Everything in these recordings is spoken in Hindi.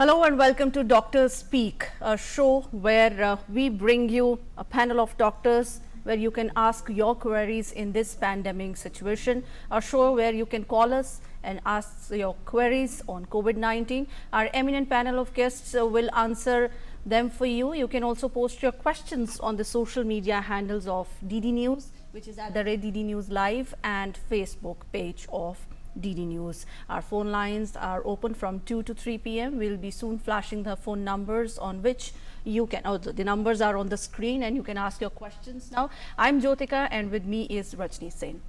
Hello and welcome to Doctors Speak, a show where we bring you a panel of doctors where you can ask your queries in this pandemic situation, a show where you can call us and ask your queries on COVID-19. Our eminent panel of guests will answer them for you. You can also post your questions on the social media handles of DD News, which is at the DD News Live, and Facebook page of DD News. Our phone lines are open from 2 to 3 p.m. We'll be soon flashing the phone numbers on which you can, the numbers are on the screen and you can ask your questions now. I'm Jyotika and with me is Rajni Sen.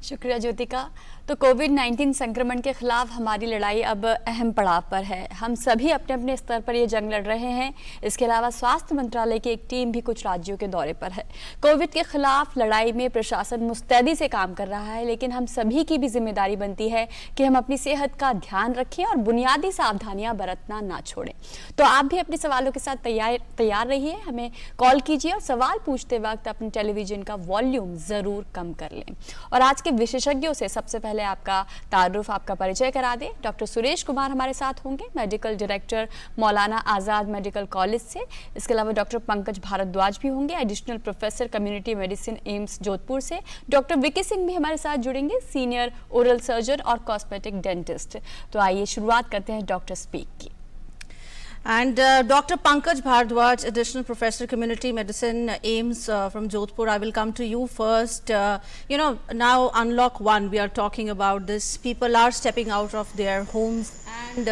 शुक्रिया ज्योतिका। तो कोविड-19 संक्रमण के खिलाफ हमारी लड़ाई अब अहम पड़ाव पर है। हम सभी अपने अपने स्तर पर ये जंग लड़ रहे हैं। इसके अलावा स्वास्थ्य मंत्रालय की एक टीम भी कुछ राज्यों के दौरे पर है। कोविड के खिलाफ लड़ाई में प्रशासन मुस्तैदी से काम कर रहा है, लेकिन हम सभी की भी जिम्मेदारी बनती है कि हम अपनी सेहत का ध्यान रखें और बुनियादी सावधानियां बरतना ना छोड़ें। तो आप भी अपने सवालों के साथ तैयार रहिए, हमें कॉल कीजिए और सवाल पूछते वक्त अपने टेलीविजन का वॉल्यूम जरूर कम कर लें। और आज के विशेषज्ञों से सबसे पहले आपका तारुफ, आपका परिचय करा दें। डॉक्टर सुरेश कुमार हमारे साथ होंगे, मेडिकल डायरेक्टर मौलाना आज़ाद मेडिकल कॉलेज से। इसके अलावा डॉक्टर पंकज भारद्वाज भी होंगे, additional professor community medicine AIIMS Jodhpur से। डॉक्टर विकी सिंह भी हमारे साथ जुड़ेंगे, सीनियर ओरल सर्जन और कॉस्मेटिक डेंटिस्ट। तो आइए शुरुआत करते हैं डॉक्टर स्पीक की। And Dr. Pankaj Bhardwaj, Additional Professor Community Medicine, AIIMS from Jodhpur, I will come to you first. Now Unlock 1, we are talking about this. People are stepping out of their homes and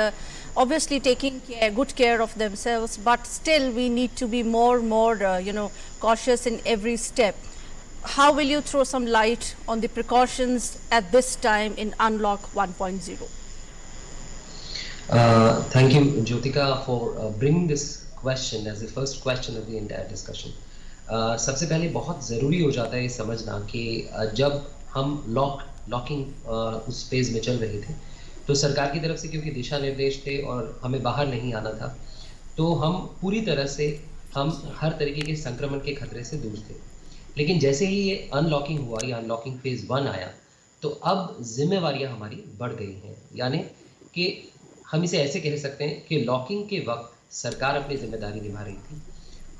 obviously taking good care of themselves, but still we need to be more cautious in every step. How will you throw some light on the precautions at this time in Unlock 1.0? Thank you, Jyotika, for bringing this question as the first question of the entire discussion. सबसे पहले बहुत ज़रूरी हो जाता है ये समझना कि जब हम लॉकिंग उस फेज़ में चल रहे थे तो सरकार की तरफ से क्योंकि दिशा निर्देश थे और हमें बाहर नहीं आना था, तो हम पूरी तरह से हम हर तरीके के संक्रमण के खतरे से दूर थे। लेकिन जैसे ही ये अनलॉकिंग हुआ या अनलॉकिंग फेज़ 1 आया, तो अब जिम्मेवारियाँ हमारी बढ़ गई हैं। यानी कि हम इसे ऐसे कह सकते हैं कि लॉकिंग के वक्त सरकार अपनी जिम्मेदारी निभा रही थी,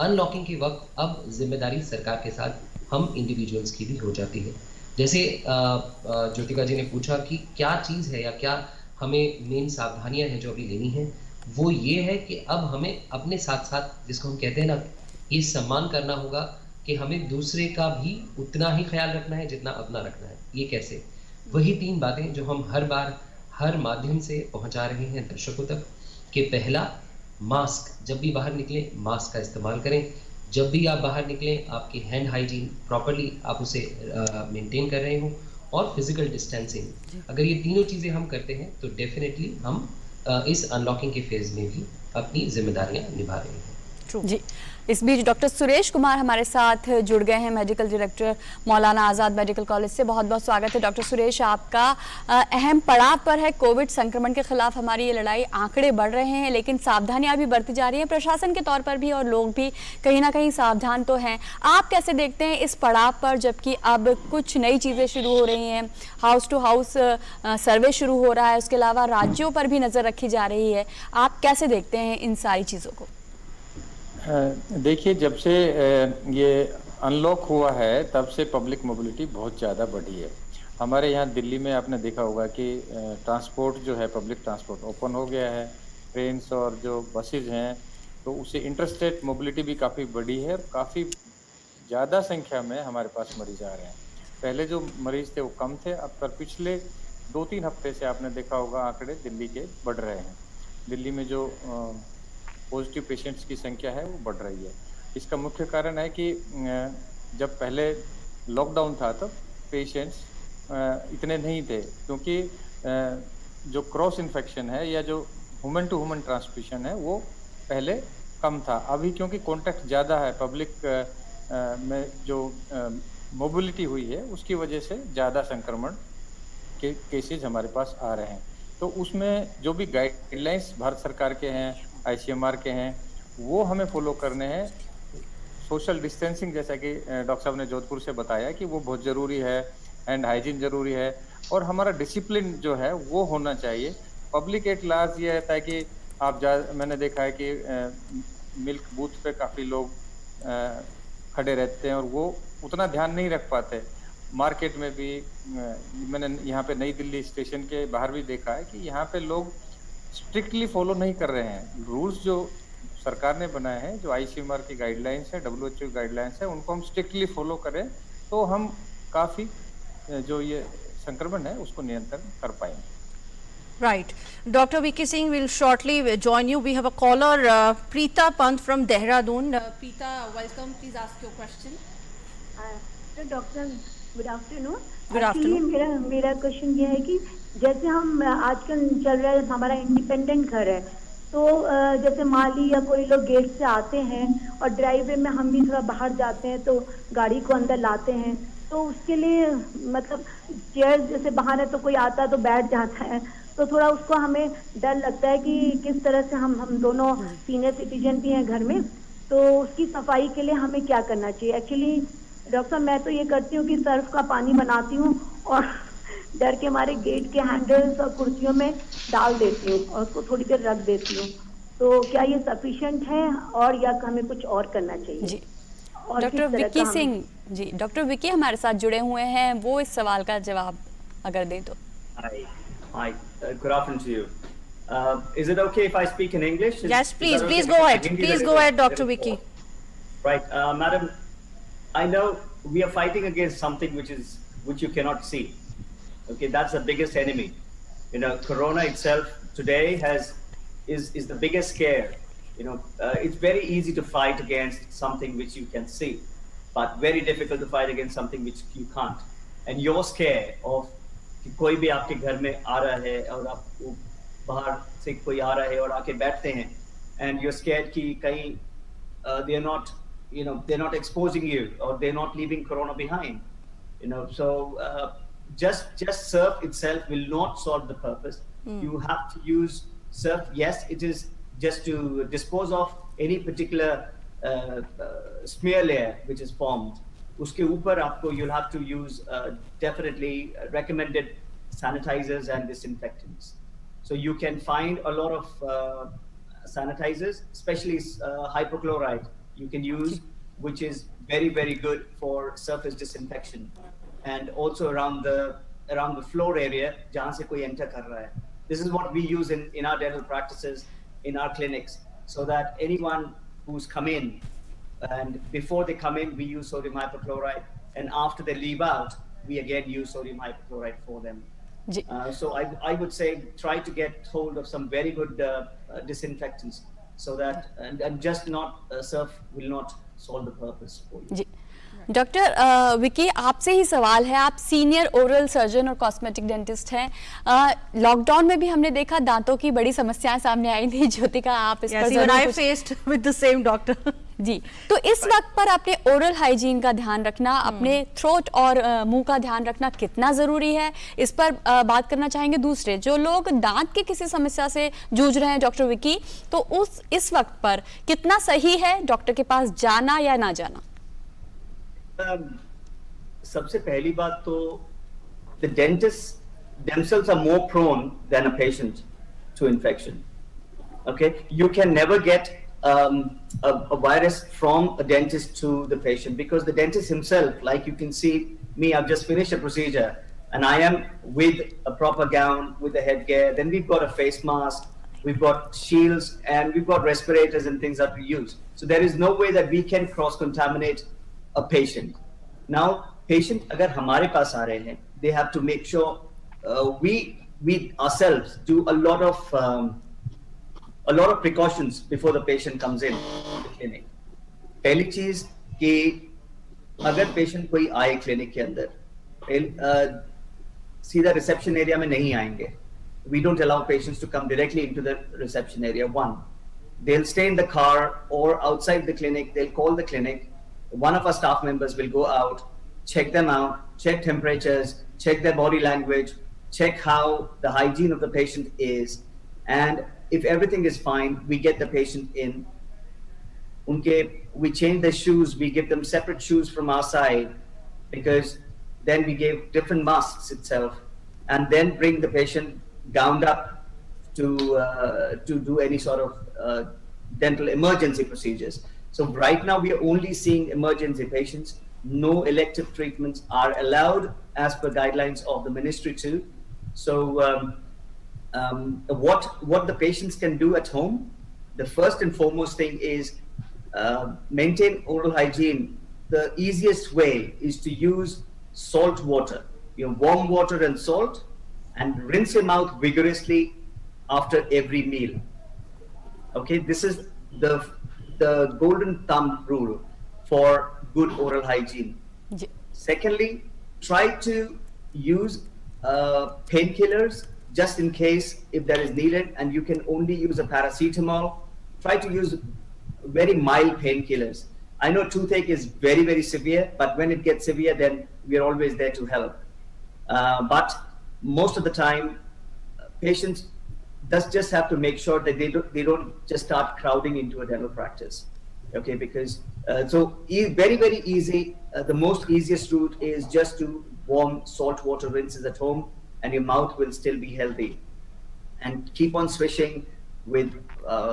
अनलॉकिंग के वक्त अब जिम्मेदारी सरकार के साथ हम इंडिविजुअल्स की भी हो जाती है। जैसे ज्योतिका जी ने पूछा कि क्या चीज़ है या क्या हमें मेन सावधानियां हैं जो अभी लेनी है, वो ये है कि अब हमें अपने साथ साथ, जिसको हम कहते हैं ना, ये सम्मान करना होगा कि हमें दूसरे का भी उतना ही ख्याल रखना है जितना अपना रखना है। ये कैसे? वही 3 बातें जो हम हर माध्यम से पहुंचा रहे हैं दर्शकों तक कि पहला, मास्क, जब भी बाहर निकलें मास्क का इस्तेमाल करें। जब भी आप बाहर निकलें आपकी हैंड हाइजीन प्रॉपर्ली आप उसे मेंटेन कर रहे हो, और फिजिकल डिस्टेंसिंग। अगर ये तीनों चीज़ें हम करते हैं तो डेफिनेटली हम इस अनलॉकिंग के फेज़ में भी अपनी जिम्मेदारियां निभा रहे हैं। जी, इस बीच डॉक्टर सुरेश कुमार हमारे साथ जुड़ गए हैं, मेडिकल डायरेक्टर मौलाना आज़ाद मेडिकल कॉलेज से। बहुत बहुत स्वागत है डॉक्टर सुरेश, आपका अहम पड़ाव पर है कोविड संक्रमण के खिलाफ हमारी ये लड़ाई। आंकड़े बढ़ रहे हैं लेकिन सावधानियां भी बरती जा रही हैं, प्रशासन के तौर पर भी और लोग भी कहीं ना कहीं सावधान तो हैं। आप कैसे देखते हैं इस पड़ाव पर, जबकि अब कुछ नई चीज़ें शुरू हो रही हैं, हाउस टू हाउस सर्वे शुरू हो रहा है, उसके अलावा राज्यों पर भी नज़र रखी जा रही है। आप कैसे देखते हैं इन सारी चीज़ों को? देखिए, जब से ये अनलॉक हुआ है तब से पब्लिक मोबिलिटी बहुत ज़्यादा बढ़ी है। हमारे यहाँ दिल्ली में आपने देखा होगा कि ट्रांसपोर्ट जो है, पब्लिक ट्रांसपोर्ट ओपन हो गया है, ट्रेन्स और जो बसेज हैं, तो उससे इंटरस्टेट मोबिलिटी भी काफ़ी बढ़ी है। काफ़ी ज़्यादा संख्या में हमारे पास मरीज आ रहे हैं। पहले जो मरीज थे वो कम थे, अब पर पिछले 2-3 हफ्ते से आपने देखा होगा आंकड़े दिल्ली के बढ़ रहे हैं। दिल्ली में जो पॉजिटिव पेशेंट्स की संख्या है वो बढ़ रही है। इसका मुख्य कारण है कि जब पहले लॉकडाउन था तब पेशेंट्स इतने नहीं थे, क्योंकि जो क्रॉस इन्फेक्शन है या जो ह्यूमन टू ह्यूमन ट्रांसमिशन है वो पहले कम था। अभी क्योंकि कॉन्टैक्ट ज़्यादा है, पब्लिक में जो मोबिलिटी हुई है उसकी वजह से ज़्यादा संक्रमण के केसेज हमारे पास आ रहे हैं। तो उसमें जो भी गाइडलाइंस भारत सरकार के हैं, ICMR के हैं, वो हमें फॉलो करने हैं। सोशल डिस्टेंसिंग, जैसा कि डॉक्टर साहब ने जोधपुर से बताया कि वो बहुत ज़रूरी है, हैंड हाइजीन ज़रूरी है, और हमारा डिसिप्लिन जो है वो होना चाहिए। पब्लिक एट लार्ज ये रहता है कि मैंने देखा है कि मिल्क बूथ पे काफ़ी लोग खड़े रहते हैं और वो उतना ध्यान नहीं रख पाते। मार्केट में भी मैंने यहाँ पे नई दिल्ली स्टेशन के बाहर भी देखा है कि यहाँ पे लोग स्ट्रिक्टली फॉलो नहीं कर रहे हैं। रूल्स जो सरकार ने बनाए हैं, जो आईसीएमआर की गाइडलाइंस है, डब्ल्यूएचओ गाइडलाइंस है, उनको हम स्ट्रिक्टली फॉलो करें तो हम काफ़ी जो ये संक्रमण है उसको नियंत्रण कर पाएंगे। Right. Dr. VK Singh will shortly join you. We have a caller, Preeta Pant from Dehradun. Preeta, welcome. Please ask your question. तो doctor good afternoon. Good afternoon. मेरा क्वेश्चन ये है कि जैसे हम आजकल चल रहा है हमारा इंडिपेंडेंट घर है, तो जैसे माली या कोई लोग गेट से आते हैं और ड्राइववे में हम भी थोड़ा बाहर जाते हैं तो गाड़ी को अंदर लाते हैं, तो उसके लिए मतलब चेयर जैसे बाहर है तो कोई आता है तो बैठ जाता है, तो थोड़ा उसको हमें डर लगता है कि किस तरह से हम दोनों सीनियर सिटीजन भी हैं घर में, तो उसकी सफाई के लिए हमें क्या करना चाहिए। एक्चुअली डॉक्टर साहब मैं तो ये करती हूँ कि सर्फ का पानी बनाती हूँ और डर के हमारे गेट के हैंडल्स और कुर्सियों में डाल देती हूँ और उसको थोड़ी देर रख देती हूँ, तो क्या ये सफिशिएंट है और या हमें कुछ और करना चाहिए? जी और डॉक्टर किस तरह विक्की का सिंह जी, डॉक्टर विक्की हमारे साथ जुड़े हुए हैं, वो इस सवाल का जवाब अगर दें तो। Hi. Good afternoon to you. Is it okay if I speak in English? Yes, please. Is that Please okay? go ahead. Hindi Please there go is a- ahead, Dr. there is Vicky. a- Right, madam. I know we are fighting against something which you cannot see. Okay, that's the biggest enemy. You know, Corona itself today is the biggest scare. You know, it's very easy to fight against something which you can see, but very difficult to fight against something which you can't. And your scare of कि कोई भी आपके घर में आ रहा है और आप बाहर से कोई आ रहा है और आके बैठते हैं, and you're scared कि कहीं they're not exposing you or they're not leaving corona behind, you know. So just surf itself will not solve the purpose. You have to use surf. Yes, it is just to dispose of any particular smear layer which is formed. उसके ऊपर आपको you'll have to use definitely recommended sanitizers and disinfectants. So you can find a lot of sanitizers, especially hypochlorite you can use, which is very, very good for surface disinfection, and also around the floor area जहाँ से कोई enter कर रहा है. This is what we use in our dental practices, in our clinics, so that anyone who's come in, and before they come in we use sodium hypochlorite, and after they leave out we again use sodium hypochlorite for them. So I would say try to get hold of some very good disinfectants, so that and just not surf will not solve the purpose for you. जी डॉक्टर विकी, आपसे ही सवाल है, आप सीनियर ओरल सर्जन और कॉस्मेटिक डेंटिस्ट हैं। लॉकडाउन में भी हमने देखा दांतों की बड़ी समस्याएं सामने आई थी। ज्योतिका, आप इस पर even I faced with the same doctor. जी, तो इस वक्त पर अपने ओरल हाइजीन का ध्यान रखना, अपने थ्रोट और मुंह का ध्यान रखना कितना जरूरी है, इस पर बात करना चाहेंगे। दूसरे जो लोग दांत की किसी समस्या से जूझ रहे हैं डॉक्टर विकी, तो इस वक्त पर कितना सही है डॉक्टर के पास जाना या ना जाना? सबसे पहली बात तो the dentists themselves are more prone than a patient to infection. Okay, you can never get a virus from a dentist to the patient, because the dentist himself, like you can see me, I've just finished a procedure and I am with a proper gown, with a headgear, then we've got a face mask, we've got shields, and we've got respirators and things that we use. So there is no way that we can cross-contaminate a patient. Now, patient agar hamare paas aa rahe hain, they have to make sure we ourselves do a lot of precautions before the patient comes in to the clinic. पहली चीज कि अगर पेशेंट कोई आए क्लिनिक के अंदर, सीधा रिसेप्शन एरिया में नहीं आएंगे. We don't allow patients to come directly into the reception area. One, they'll stay in the car or outside the clinic. They'll call the clinic. One of our staff members will go out, check them out, check temperatures, check their body language, check how the hygiene of the patient is, and if everything is fine, we get the patient in. We change their shoes, we give them separate shoes from our side, because then we gave different masks itself, and then bring the patient gowned up to do any sort of dental emergency procedures. So right now we are only seeing emergency patients. No elective treatments are allowed as per guidelines of the ministry too. So what the patients can do at home, the first and foremost thing is maintain oral hygiene. The easiest way is to use salt water, warm water and salt, and rinse your mouth vigorously after every meal. Okay, this is the golden thumb rule for good oral hygiene. Secondly, try to use painkillers just in case if that is needed, and you can only use a paracetamol. Try to use very mild painkillers. I know toothache is very, very severe, but when it gets severe, then we are always there to help. But most of the time, patients just have to make sure that they don't just start crowding into a dental practice. Okay, because very, very easy. The most easiest route is just to warm salt water rinses at home, and your mouth will still be healthy. And keep on swishing with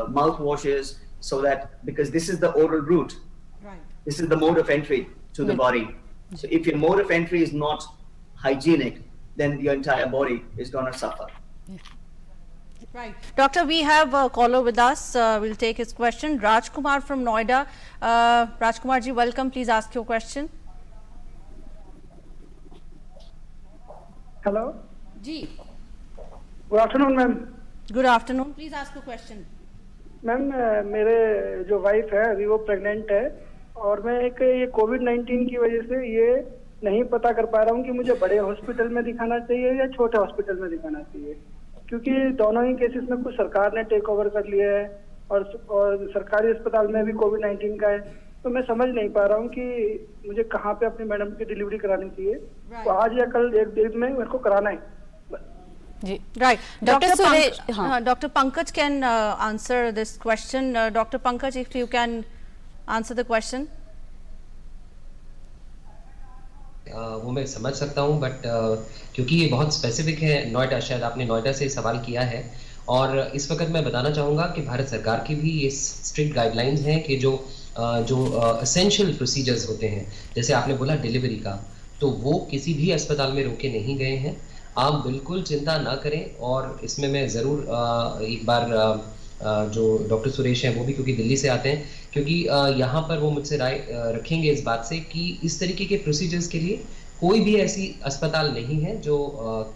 mouth washes, so that, because this is the oral route. Right. This is the mode of entry to the body. So if your mode of entry is not hygienic, then your entire body is going to suffer. Right. Doctor, we have a caller with us. We'll take his question. Rajkumar from Noida. Rajkumar ji, welcome. Please ask your question. Hello. Ji. Good afternoon, ma'am. Good afternoon. Please ask your question. Ma'am मेरे जो वाइफ है अभी वो प्रेग्नेंट है, और मैं ये कोविड-19 की वजह से ये नहीं पता कर पा रहा हूँ कि मुझे बड़े हॉस्पिटल में दिखाना चाहिए या छोटे हॉस्पिटल में दिखाना चाहिए, क्योंकि दोनों ही केसेस में कुछ सरकार ने टेक ओवर कर लिया है और सरकारी अस्पताल में भी कोविड-19 का है, तो मैं समझ नहीं पा रहा हूँ कि मुझे कहाँ पे अपनी मैडम की डिलीवरी करानी चाहिए। तो आज या कल एक दिन में मेरे को कराना है। Right. Dr. Suresh, Dr. Pankaj can answer this question. Dr. Pankaj, if you can answer the question. वो मैं समझ सकता हूँ, बट क्योंकि ये बहुत स्पेसिफिक है नोएडा, शायद आपने नोएडा से सवाल किया है, और इस वक्त मैं बताना चाहूँगा कि भारत सरकार की भी ये स्ट्रिक्ट गाइडलाइंस हैं कि जो एसेंशियल प्रोसीजर्स होते हैं, जैसे आपने बोला डिलीवरी का, तो वो किसी भी अस्पताल में रोके नहीं गए हैं। आप बिल्कुल चिंता ना करें, और इसमें मैं ज़रूर एक बार जो डॉक्टर सुरेश हैं वो भी क्योंकि दिल्ली से आते हैं, क्योंकि यहाँ पर वो मुझसे राय रखेंगे इस बात से कि इस तरीके के प्रोसीजर्स के लिए कोई भी ऐसी अस्पताल नहीं है जो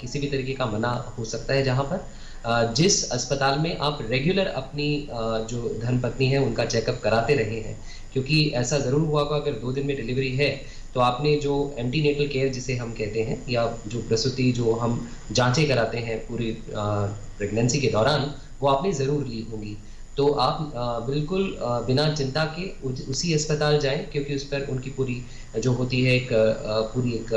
किसी भी तरीके का मना हो सकता है। जहाँ पर जिस अस्पताल में आप रेगुलर अपनी जो धर्मपत्नी है उनका चेकअप कराते रहे हैं, क्योंकि ऐसा ज़रूर हुआ होगा अगर 2 दिन में डिलीवरी है तो आपने जो एंटीनेटल केयर जिसे हम कहते हैं, या जो प्रसूति जो हम जांचें कराते हैं पूरी प्रेगनेंसी के दौरान, वो आपने ज़रूर ली होंगी। तो आप बिल्कुल बिना चिंता के उसी अस्पताल जाएं, क्योंकि उस पर उनकी पूरी जो होती है पूरी एक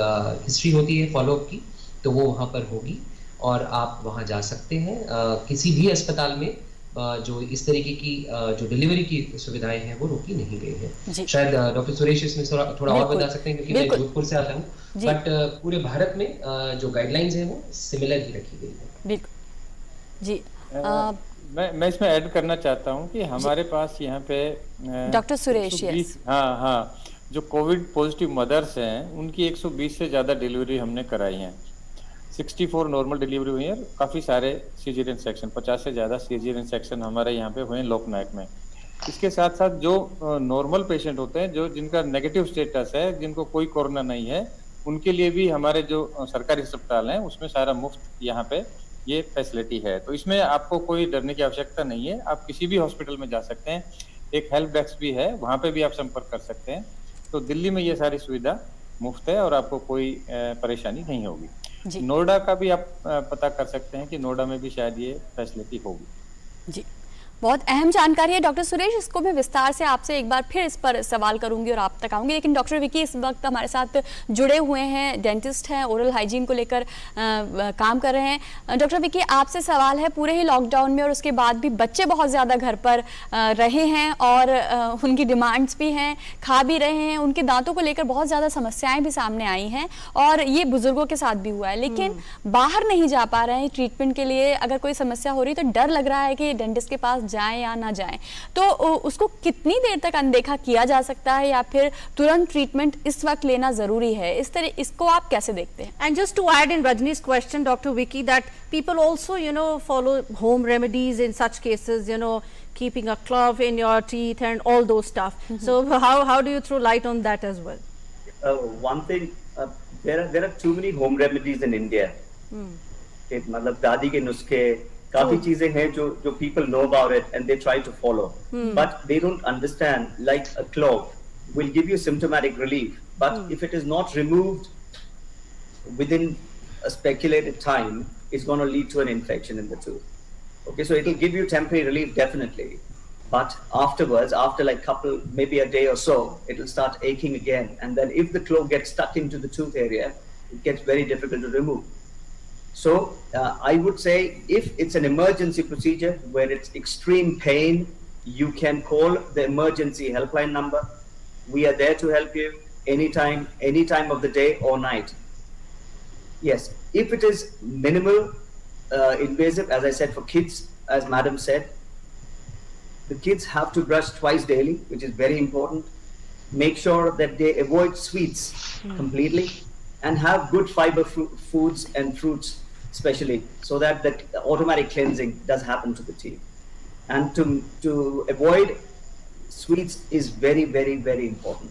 हिस्ट्री होती है फॉलोअप की, तो वो वहाँ पर होगी और आप वहाँ जा सकते हैं। किसी भी अस्पताल में जो इस तरीके की जो डिलीवरी की सुविधाएं हैं वो रोकी नहीं गई हैं। शायद डॉक्टर सुरेश इसमें थोड़ा और बता सकते हैं, क्योंकि मैं जोधपुर से आता हूँ, बट पूरे भारत में जो गाइडलाइंस हैं वो सिमिलर ही रखी गई है। बिल्कुल जी। मैं इसमें ऐड करना चाहता हूँ कि हमारे पास यहाँ पे डॉक्टर सुरेश, हाँ, जो कोविड पॉजिटिव मदर्स हैं उनकी 120 से ज़्यादा डिलीवरी हमने कराई हैं। 64 नॉर्मल डिलीवरी हुई है, काफ़ी सारे सीजरियन सेक्शन, 50 से ज़्यादा सीजरियन सेक्शन हमारे यहाँ पे हुए हैं लोकनायक में। इसके साथ साथ जो नॉर्मल पेशेंट होते हैं, जो जिनका नेगेटिव स्टेटस है, जिनको कोई कोरोना नहीं है, उनके लिए भी हमारे जो सरकारी अस्पताल हैं उसमें सारा मुफ्त यहाँ पे ये फैसिलिटी है। तो इसमें आपको कोई डरने की आवश्यकता नहीं है, आप किसी भी हॉस्पिटल में जा सकते हैं। एक हेल्प डेस्क भी है, वहाँ पे भी आप संपर्क कर सकते हैं। तो दिल्ली में ये सारी सुविधा मुफ्त है और आपको कोई परेशानी नहीं होगी। नोएडा का भी आप पता कर सकते हैं कि नोएडा में भी शायद ये फैसिलिटी होगी। जी, बहुत अहम जानकारी है डॉक्टर सुरेश, इसको मैं विस्तार से आपसे एक बार फिर इस पर सवाल करूंगी और आप तक आऊंगी, लेकिन डॉक्टर विकी इस वक्त हमारे साथ जुड़े हुए हैं, डेंटिस्ट हैं, ओरल हाइजीन को लेकर काम कर रहे हैं। डॉक्टर विकी, आपसे सवाल है, पूरे ही लॉकडाउन में और उसके बाद भी बच्चे बहुत ज़्यादा घर पर रहे हैं और उनकी डिमांड्स भी हैं, खा भी रहे हैं, उनके दांतों को लेकर बहुत ज़्यादा समस्याएं भी सामने आई हैं और ये बुजुर्गों के साथ भी हुआ है, लेकिन बाहर नहीं जा पा रहे हैं ट्रीटमेंट के लिए। अगर कोई समस्या हो रही तो डर लग रहा है कि डेंटिस्ट के पास जाएं या ना जाएं, तो उसको कितनी देर तक अनदेखा किया जा सकता है या फिर तुरंत ट्रीटमेंट इस वक्त लेना जरूरी है? इसको आप कैसे देखते हैं? And just to add in Rajni's question, Dr. Vicky, that people also, follow home remedies in such cases, keeping a clove in your teeth and all those stuff. So how do you throw light on that as well? One thing, there are too many home remedies in India. मतलब दादी के नुस्खे, काफी चीजें हैं जो people know about it and they try to follow, but they don't understand. Like a clove will give you symptomatic relief, but if it is not removed within a speculated time, it's going to lead to an infection in the tooth. Okay, so it will give you temporary relief definitely, but afterwards, after like maybe a day or so, it will start aching again, and then if the clove gets stuck into the tooth area, it gets very difficult to remove. So I would say if it's an emergency procedure where it's extreme pain, you can call the emergency helpline number. We are there to help you anytime of the day or night. Yes, if it is minimal invasive, as I said, for kids, as madam said, the kids have to brush twice daily, which is very important. Make sure that they avoid sweets completely and have good fiber foods and fruits, especially, so that the automatic cleansing does happen to the teeth. And to avoid sweets is very, very, very important.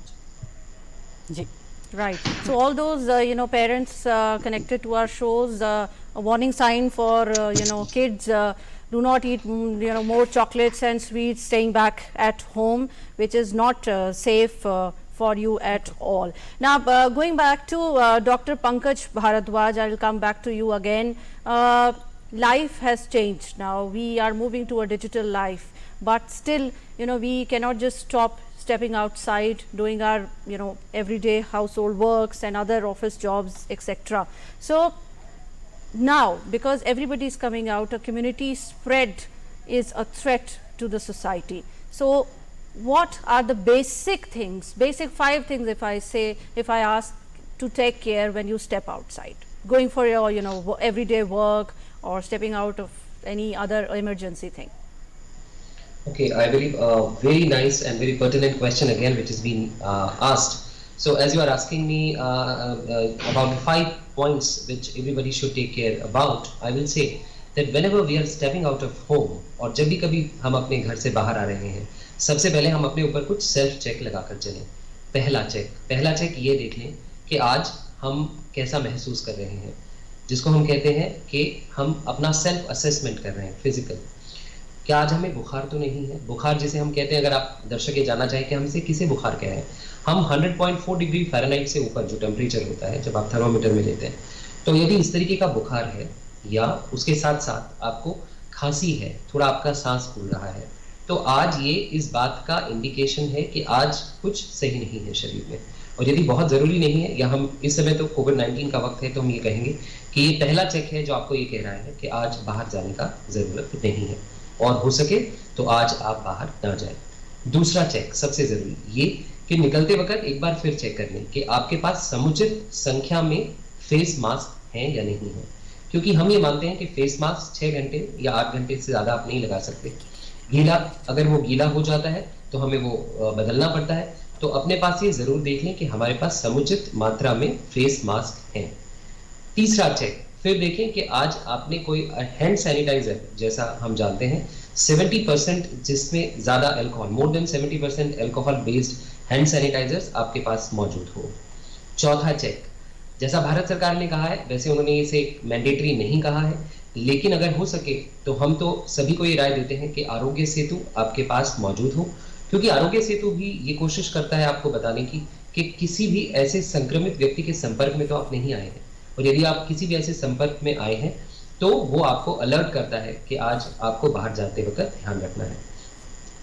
Right. So all those, parents connected to our shows, a warning sign for, kids, do not eat, more chocolates and sweets, staying back at home, which is not safe for you at all. Now, going back to Dr. Pankaj Bharadwaj, I will come back to you again. Life has changed now. We are moving to a digital life, but still, we cannot just stop stepping outside, doing our, everyday household works and other office jobs, etc. So now, because everybody is coming out, a community spread is a threat to the society. So what are the basic 5 things, if I ask to take care when you step outside, going for your, everyday work or stepping out of any other emergency thing? Okay, I believe a very nice and very pertinent question again, which has been asked. So as you are asking me about 5 points which everybody should take care about, I will say that whenever we are stepping out of home, और जब भी कभी हम अपने घर से बाहर आ रहे हैं, सबसे पहले हम अपने ऊपर कुछ सेल्फ चेक लगाकर चलें। पहला चेक ये देख लें कि आज हम कैसा महसूस कर रहे हैं, जिसको हम कहते हैं कि हम अपना सेल्फ असेसमेंट कर रहे हैं, फिजिकल। क्या आज हमें बुखार तो नहीं है? बुखार जिसे हम कहते हैं, अगर आप दर्शक ये जानना चाहें कि हमसे किसे बुखार क्या है, हम 100.4 डिग्री फ़ारेनहाइट से ऊपर जो टेम्परेचर होता है जब आप थर्मामीटर में लेते हैं, तो यदि इस तरीके का बुखार है या उसके साथ साथ आपको खांसी है, थोड़ा आपका सांस फूल रहा है, तो आज ये इस बात का इंडिकेशन है कि आज कुछ सही नहीं है शरीर में। और यदि बहुत ज़रूरी नहीं है, या हम इस समय तो कोविड-19 का वक्त है, तो हम ये कहेंगे कि ये पहला चेक है जो आपको ये कह रहा है कि आज बाहर जाने का ज़रूरत नहीं है, और हो सके तो आज आप बाहर ना जाएं। दूसरा चेक सबसे ज़रूरी ये कि निकलते वक्त एक बार फिर चेक कर लें कि आपके पास समुचित संख्या में फेस मास्क हैं या नहीं है, क्योंकि हम ये मानते हैं कि फेस मास्क 6 घंटे या 8 घंटे से ज़्यादा आप नहीं लगा सकते। अगर वो गीला हो जाता है तो हमें वो बदलना पड़ता है। तो अपने पास ये ज़रूर देख लें कि हमारे पास समुचित मात्रा में फेस मास्क हैं। तीसरा चेक फिर देखें कि आज आपने कोई हैंड सैनिटाइजर, जैसा हम जानते हैं 70% जिसमें ज़्यादा alcohol, more than 70% alcohol based hand sanitizers आपके पास मौजूद हो। चौथा चेक, जैसा भारत सरकार ने कहा है, वैसे उन्होंने इसे मैंडेटरी नहीं कहा है, लेकिन अगर हो सके तो हम तो सभी को ये राय देते हैं कि आरोग्य सेतु आपके पास मौजूद हो, क्योंकि आरोग्य सेतु भी ये कोशिश करता है आपको बताने की कि किसी भी ऐसे संक्रमित व्यक्ति के संपर्क में तो आप नहीं आए हैं, और यदि आप किसी भी ऐसे संपर्क में आए हैं तो वो आपको अलर्ट करता है कि आज आपको बाहर जाते वक्त ध्यान रखना है।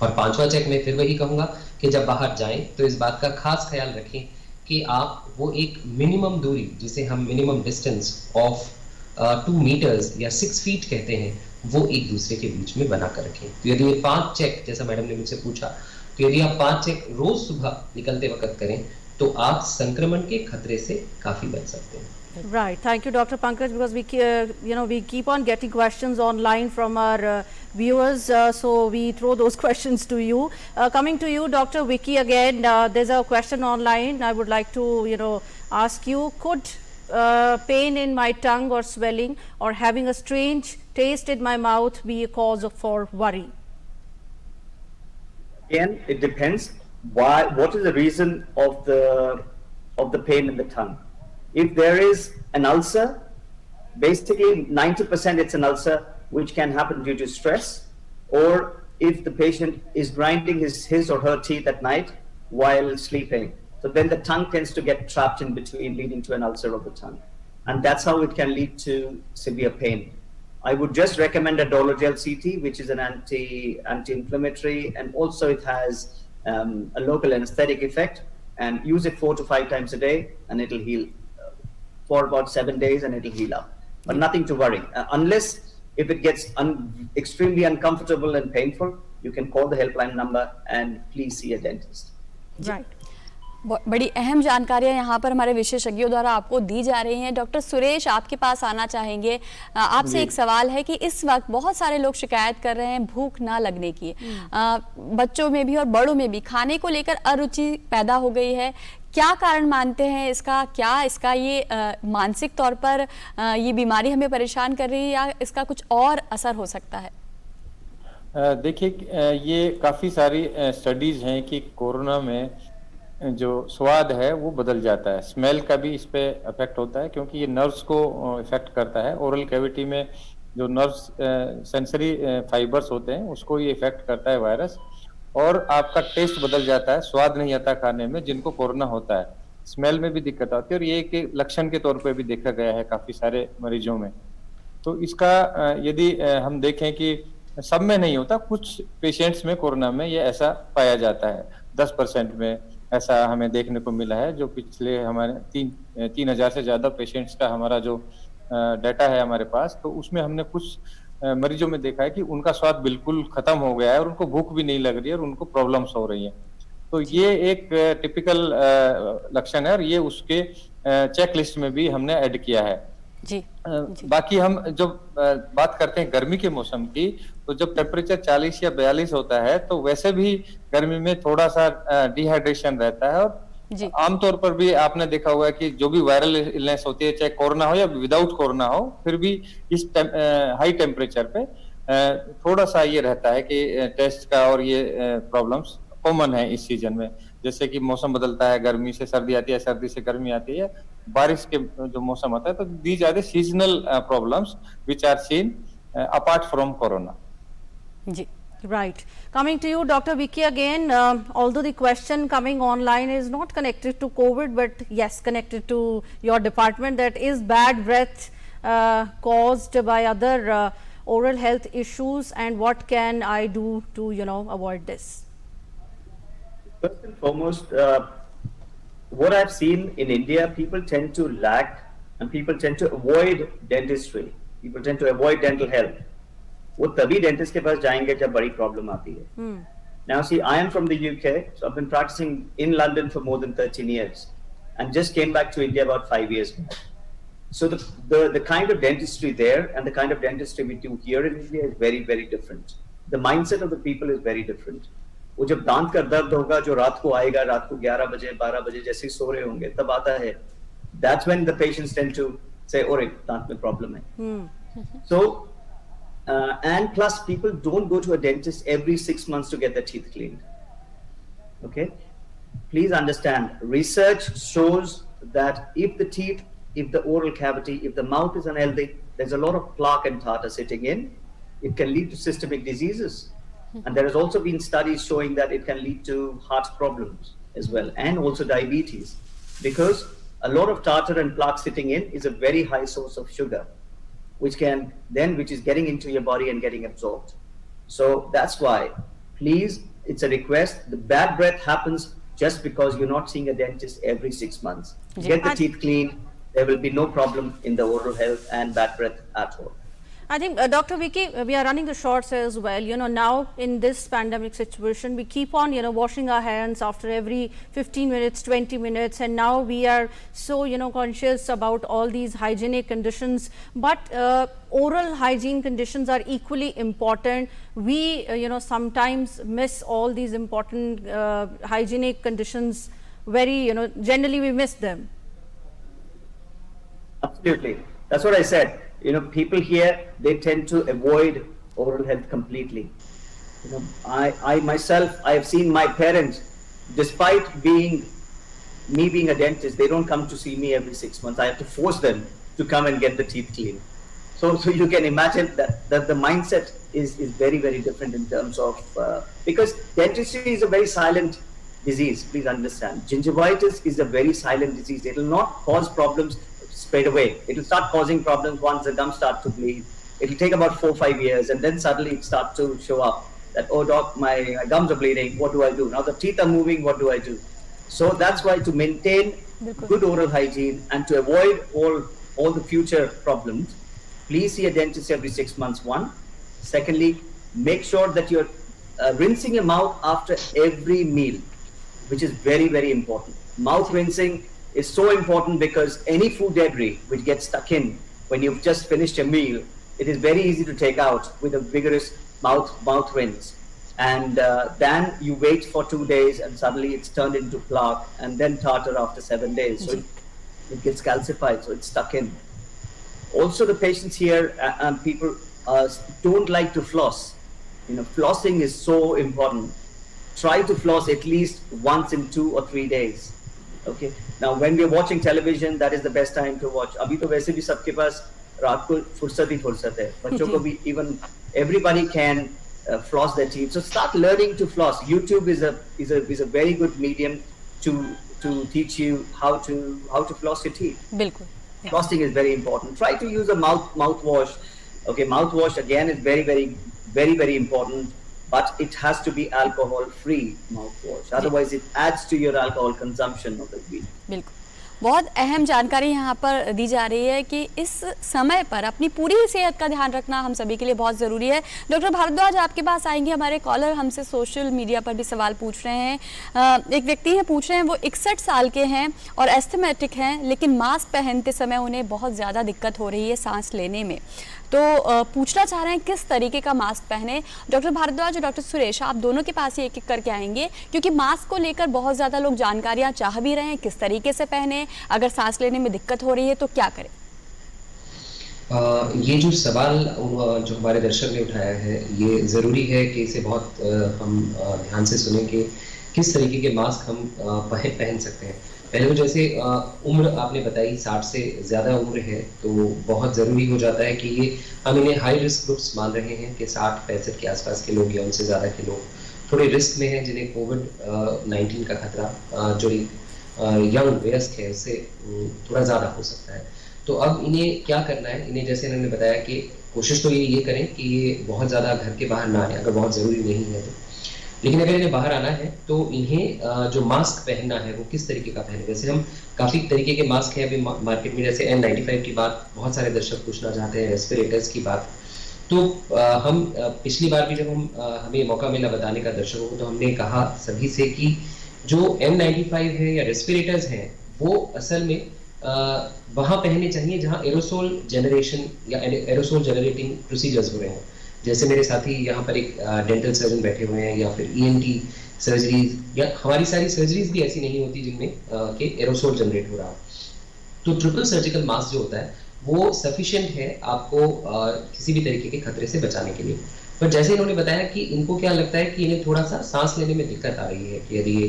और 5वां चेक में फिर वही कहूंगा कि जब बाहर जाएं तो इस बात का खास ख्याल रखें कि आप वो एक मिनिमम दूरी, जिसे हम मिनिमम डिस्टेंस ऑफ 2 मीटर्स या 6 फीट कहते हैं, वो एक दूसरे के बीच में बना कर रखें। तो यदि ये 5 चेक, जैसा मैडम ने मुझसे पूछा, तो यदि आप 5 चेक रोज सुबह निकलते वक्त करें तो आप संक्रमण के खतरे से काफी बच सकते हैं। Right. Thank you, Dr. Pankaj, because we keep on getting questions online from our viewers, so we throw those questions to you. Coming to you, Dr. Vicky, again, there's a question online. I would like to, ask you, could pain in my tongue or swelling or having a strange taste in my mouth be a cause for worry? Again, it depends. What is the reason of the pain in the tongue? If there is an ulcer, basically 90% it's an ulcer which can happen due to stress, or if the patient is grinding his or her teeth at night while sleeping. So then the tongue tends to get trapped in between, leading to an ulcer of the tongue. And that's how it can lead to severe pain. I would just recommend a Dologel CT, which is an anti-inflammatory, and also it has a local anesthetic effect, and use it 4 to 5 times a day, and it'll heal for about 7 days, and it'll heal up. But nothing to worry. Unless if it gets extremely uncomfortable and painful, you can call the helpline number and please see a dentist. Right. बड़ी अहम जानकारियां यहाँ पर हमारे विशेषज्ञों द्वारा आपको दी जा रही हैं। डॉक्टर सुरेश, आपके पास आना चाहेंगे। आपसे एक सवाल है कि इस वक्त बहुत सारे लोग शिकायत कर रहे हैं भूख ना लगने की, बच्चों में भी और बड़ों में भी खाने को लेकर अरुचि पैदा हो गई है। क्या कारण मानते हैं इसका? क्या इसका ये मानसिक तौर पर ये बीमारी हमें परेशान कर रही है, या इसका कुछ और असर हो सकता है? देखिए, ये काफ़ी सारी स्टडीज़ हैं कि कोरोना में जो स्वाद है वो बदल जाता है। स्मेल का भी इस पे इफेक्ट होता है, क्योंकि ये नर्व्स को इफेक्ट करता है। ओरल कैविटी में जो नर्व्स सेंसरी फाइबर्स होते हैं उसको ये इफेक्ट करता है वायरस, और आपका टेस्ट बदल जाता है, स्वाद नहीं आता खाने में, जिनको कोरोना होता है। स्मेल में भी दिक्कत आती है, और ये एक लक्षण के तौर पे भी देखा गया है काफ़ी सारे मरीजों में। तो इसका यदि हम देखें कि सब में नहीं होता, कुछ पेशेंट्स में कोरोना में ये ऐसा पाया जाता है। 10% में ऐसा हमें देखने को मिला है, जो पिछले हमारे 3,000 से ज़्यादा पेशेंट्स का हमारा जो डाटा है हमारे पास, तो उसमें हमने कुछ मरीजों में देखा है कि उनका स्वाद बिल्कुल खत्म हो गया है और उनको भूख भी नहीं लग रही है और उनको प्रॉब्लम्स हो रही हैं। तो ये एक टिपिकल लक्षण है, और ये उसके चेक लिस्ट में भी हमने ऐड किया है। जी। बाकी हम जब बात करते हैं गर्मी के मौसम की, तो जब टेम्परेचर 40 या 42 होता है तो वैसे भी गर्मी में थोड़ा सा डिहाइड्रेशन रहता है। और आमतौर पर भी आपने देखा होगा कि जो भी वायरल इलनेस होती है, चाहे कोरोना हो या विदाउट कोरोना हो, फिर भी इस हाई टेम्परेचर पे थोड़ा सा ये रहता है कि टेस्ट का और ये प्रॉब्लम्स कॉमन है इस सीजन में। जैसे कि मौसम बदलता है, गर्मी से सर्दी आती है, सर्दी से गर्मी आती है, बारिश के जो मौसम आता है, तो these are the seasonal problems which are seen apart from corona. जी, right. Coming to you, Dr. Vicky, again, although the question coming online is not connected to COVID, but yes, connected to your department, that is bad breath caused by other oral health issues, and what can I do to, avoid this? First and foremost, what I've seen in India, people tend to lack and people tend to avoid dentistry. People tend to avoid dental health. वो तभी डेंटिस्ट के पास जाएंगे जब बड़ी प्रॉब्लम आती है। Now see, I am from the UK, so I've been practicing in London for more than 13 years, and just came back to India about 5 years back. So the kind of dentistry there and the kind of dentistry we do here in India is very, very different. The mindset of the people is very different. वो जब दांत का दर्द होगा, जो रात को आएगा, रात को 11 बजे 12 बजे जैसे ही सो रहे होंगे तब आता है, that's when the patients tend to say, "ओरे, दांत में प्रॉब्लम है." So and plus people don't go to a dentist every 6 months to get their teeth cleaned. Okay, please understand, research shows that if the oral cavity, if the mouth is unhealthy, there's a lot of plaque and tartar sitting in. It can lead to systemic diseases, and there has also been studies showing that it can lead to heart problems as well, and also diabetes, because a lot of tartar and plaque sitting in is a very high source of sugar. which is getting into your body and getting absorbed. So that's why, please, it's a request. The bad breath happens just because you're not seeing a dentist every 6 months. Get the teeth clean. There will be no problem in the oral health and bad breath at all. I think, Dr. Vicky, we are running the shorts as well. Now in this pandemic situation, we keep on, washing our hands after every 15 minutes, 20 minutes. And now we are so, conscious about all these hygienic conditions. But oral hygiene conditions are equally important. We, sometimes miss all these important hygienic conditions very, generally we miss them. Absolutely. That's what I said. People here, they tend to avoid oral health completely. I myself, I have seen my parents, despite being a dentist, they don't come to see me every 6 months. I have to force them to come and get the teeth clean. So you can imagine that the mindset is very, very different in terms of, because dentistry is a very silent disease, please understand. Gingivitis is a very silent disease. It will not cause problems straight away. It will start causing problems once the gums start to bleed. It will take about 4 or 5 years, and then suddenly it starts to show up that, oh doc, my gums are bleeding, what do I do? Now the teeth are moving, what do I do? So that's why, to maintain good oral hygiene and to avoid all the future problems, please see a dentist every 6 months, one. Secondly, make sure that you're rinsing your mouth after every meal, which is very, very important. Mouth rinsing is so important because any food debris which gets stuck in when you've just finished a meal, it is very easy to take out with a vigorous mouth rinse. And then you wait for 2 days and suddenly it's turned into plaque and then tartar after 7 days. So it gets calcified, so it's stuck in. Also, the patients here and people don't like to floss. Flossing is so important. Try to floss at least once in 2 or 3 days. Okay. Now, when we are watching television, that is the best time to watch. अभी तो वैसे भी सबके पास रात को फुर्सत ही फुर्सत है. बच्चों को भी, even everybody can floss their teeth. So start learning to floss. YouTube is a very good medium to teach you how to floss your teeth. बिल्कुल. Flossing is very important. Try to use a mouthwash. Okay, mouthwash again is very, very, very, very important. But it has to be alcohol-free mouthwash. Otherwise, it adds to your alcohol consumption of the week. बिल्कुल. बहुत अहम जानकारी यहाँ पर दी जा रही है कि इस समय पर अपनी पूरी सेहत का ध्यान रखना हम सभी के लिए बहुत ज़रूरी है. डॉक्टर भारद्वाज, आपके पास आएंगे. हमारे कॉलर हमसे सोशल मीडिया पर भी सवाल पूछ रहे हैं. एक व्यक्ति हैं, पूछ रहे हैं, वो 61 साल के हैं और एस्थमेटिक हैं, लेकिन मास्क पहनते समय उन्हें बहुत ज़्यादा दिक्कत हो रही है सांस लेने में. तो पूछना चाह रहे हैं किस तरीके का मास्क पहने. डॉक्टर भारद्वाज और डॉक्टर सुरेश, आप दोनों के पास ही एक एक करके आएंगे, क्योंकि मास्क को लेकर बहुत ज़्यादा लोग जानकारियाँ चाह भी रहे हैं. किस तरीके से पहने, अगर सांस लेने में दिक्कत हो रही है तो क्या करें? ये जो सवाल जो हमारे दर्शक ने उठाया है, ये ज़रूरी है कि इसे बहुत हम ध्यान से सुनें कि किस तरीके के मास्क हम पहन सकते हैं. पहले तो जैसे उम्र आपने बताई 60 से ज़्यादा उम्र है, तो बहुत ज़रूरी हो जाता है कि ये हम इन्हें हाई रिस्क ग्रुप्स मान रहे हैं कि 60-65 के आसपास के लोग या उनसे ज़्यादा के लोग थोड़े रिस्क में हैं, जिन्हें कोविड-19 का खतरा जो यंग वयस्क है उससे थोड़ा ज़्यादा हो सकता है. तो अब इन्हें क्या करना है? इन्हें जैसे इन्होंने बताया कि कोशिश तो ये करें कि ये बहुत ज़्यादा घर के बाहर ना आए, अगर बहुत ज़रूरी नहीं है तो. लेकिन अगर इन्हें बाहर आना है तो इन्हें जो मास्क पहनना है वो किस तरीके का पहने. वैसे हम काफ़ी तरीके के मास्क हैं अभी मार्केट में, जैसे N95 की बात बहुत सारे दर्शक पूछना चाहते हैं, रेस्पिरेटर्स की बात. तो हम पिछली बार भी जब हमें मौका मिला बताने का दर्शकों को, तो हमने कहा सभी से कि जो N95 है या रेस्पिरेटर्स हैं वो असल में वहाँ पहनने चाहिए जहाँ एरोसोल जनरेशन या एरोसोल जनरेटिंग प्रोसीजर्स हो रहे हैं. जैसे मेरे साथी यहाँ पर एक डेंटल सर्जन बैठे हुए हैं, या फिर ENT सर्जरीज, या हमारी सारी सर्जरीज भी ऐसी नहीं होती जिनमें के एरोसोल जनरेट हो रहा. तो ट्रिपल सर्जिकल मास्क जो होता है वो सफिशिएंट है आपको किसी भी तरीके के खतरे से बचाने के लिए. पर जैसे इन्होंने बताया कि इनको क्या लगता है कि इन्हें थोड़ा सा सांस लेने में दिक्कत आ रही है कि यदि ये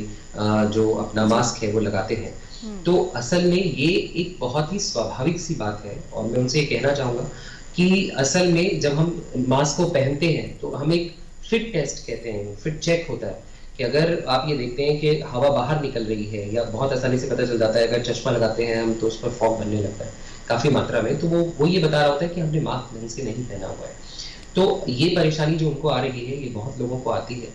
जो अपना मास्क है वो लगाते हैं. तो असल में ये एक बहुत ही स्वाभाविक सी बात है, और मैं उनसे ये कहना चाहूँगा कि असल में जब हम मास्क को पहनते हैं तो हम एक फिट टेस्ट कहते हैं, फिट चेक होता है कि अगर आप ये देखते हैं कि हवा बाहर निकल रही है, या बहुत आसानी से पता चल जाता है अगर चश्मा लगाते हैं हम तो उस पर फॉग बनने लगता है. काफी मात्रा में, तो वो ये बता रहा होता है कि हमने मास्क ढंग से नहीं पहना हुआ है। तो ये परेशानी जो उनको आ रही है, ये बहुत लोगों को आती है,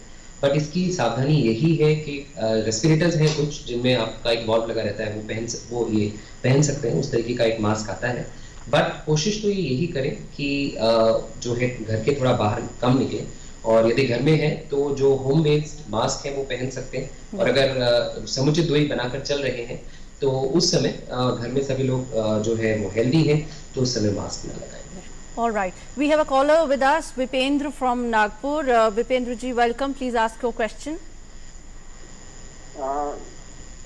बट इसकी सावधानी यही है कि रेस्पिरेटर्स हैं कुछ जिनमें आपका एक वॉल्व लगा रहता है, वो ये पहन सकते हैं, उस तरीके का एक मास्क आता है। बट कोशिश तो ये यही करें कि जो है घर के थोड़ा बाहर कम निकले, और यदि घर में है तो जो होम बेस्ड मास्क है वो पहन सकते हैं, और अगर समुचित दूरी बनाकर चल रहे हैं तो उस समय घर में सभी लोग जो है वो हेल्दी हैं, तो उस समय मास्क ना लगाएं। All right. We have a caller with us, Vipendra from Nagpur. Vipendra ji, welcome. Please ask your question.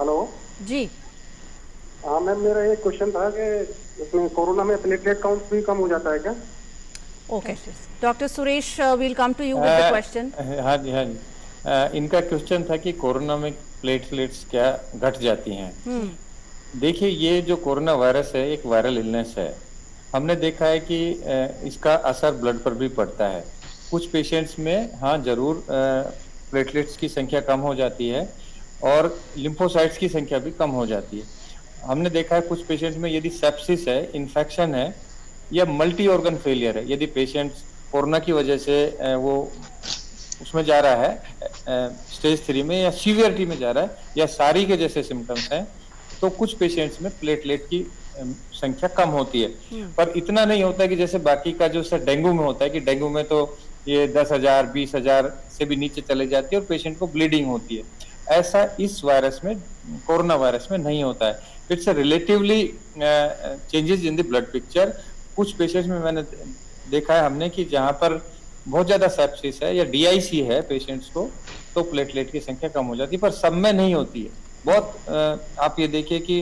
Hello जी. हाँ मैम, मेरा एक क्वेश्चन था कि इसमें कोरोना में प्लेटलेट काउंट भी कम हो जाता है क्या? Okay. Dr. Suresh, we'll come to you with the question. हाँ जी, हाँ जी। इनका क्वेश्चन था कि कोरोना में प्लेटलेट्स क्या घट जाती हैं। देखिए, ये जो कोरोना वायरस है एक वायरल इलनेस है। हमने देखा है कि इसका असर ब्लड पर भी पड़ता है। कुछ पेशेंट्स में हाँ जरूर प्लेटलेट्स की संख्या कम हो जाती है और लिम्फोसाइट्स की संख्या भी कम हो जाती है। हमने देखा है कुछ पेशेंट्स में यदि सेप्सिस है, इन्फेक्शन है या मल्टी ऑर्गन फेलियर है, यदि पेशेंट कोरोना की वजह से वो उसमें जा रहा है स्टेज 3 में या सीवियरिटी में जा रहा है या सारी के जैसे सिम्टम्स हैं, तो कुछ पेशेंट्स में प्लेटलेट की संख्या कम होती है। पर इतना नहीं होता है कि जैसे बाकी का जो सर डेंगू में होता है कि डेंगू में तो ये 10,000 20,000 से भी नीचे चले जाती है और पेशेंट को ब्लीडिंग होती है। ऐसा इस वायरस में, कोरोना वायरस में नहीं होता है। It's relatively changes in the blood picture. कुछ पेशेंट्स में मैंने देखा है हमने कि जहाँ पर बहुत ज्यादा सेप्सिस है या DIC है पेशेंट्स को, तो प्लेटलेट की संख्या कम हो जाती है, पर सब में नहीं होती है। बहुत आप ये देखिए कि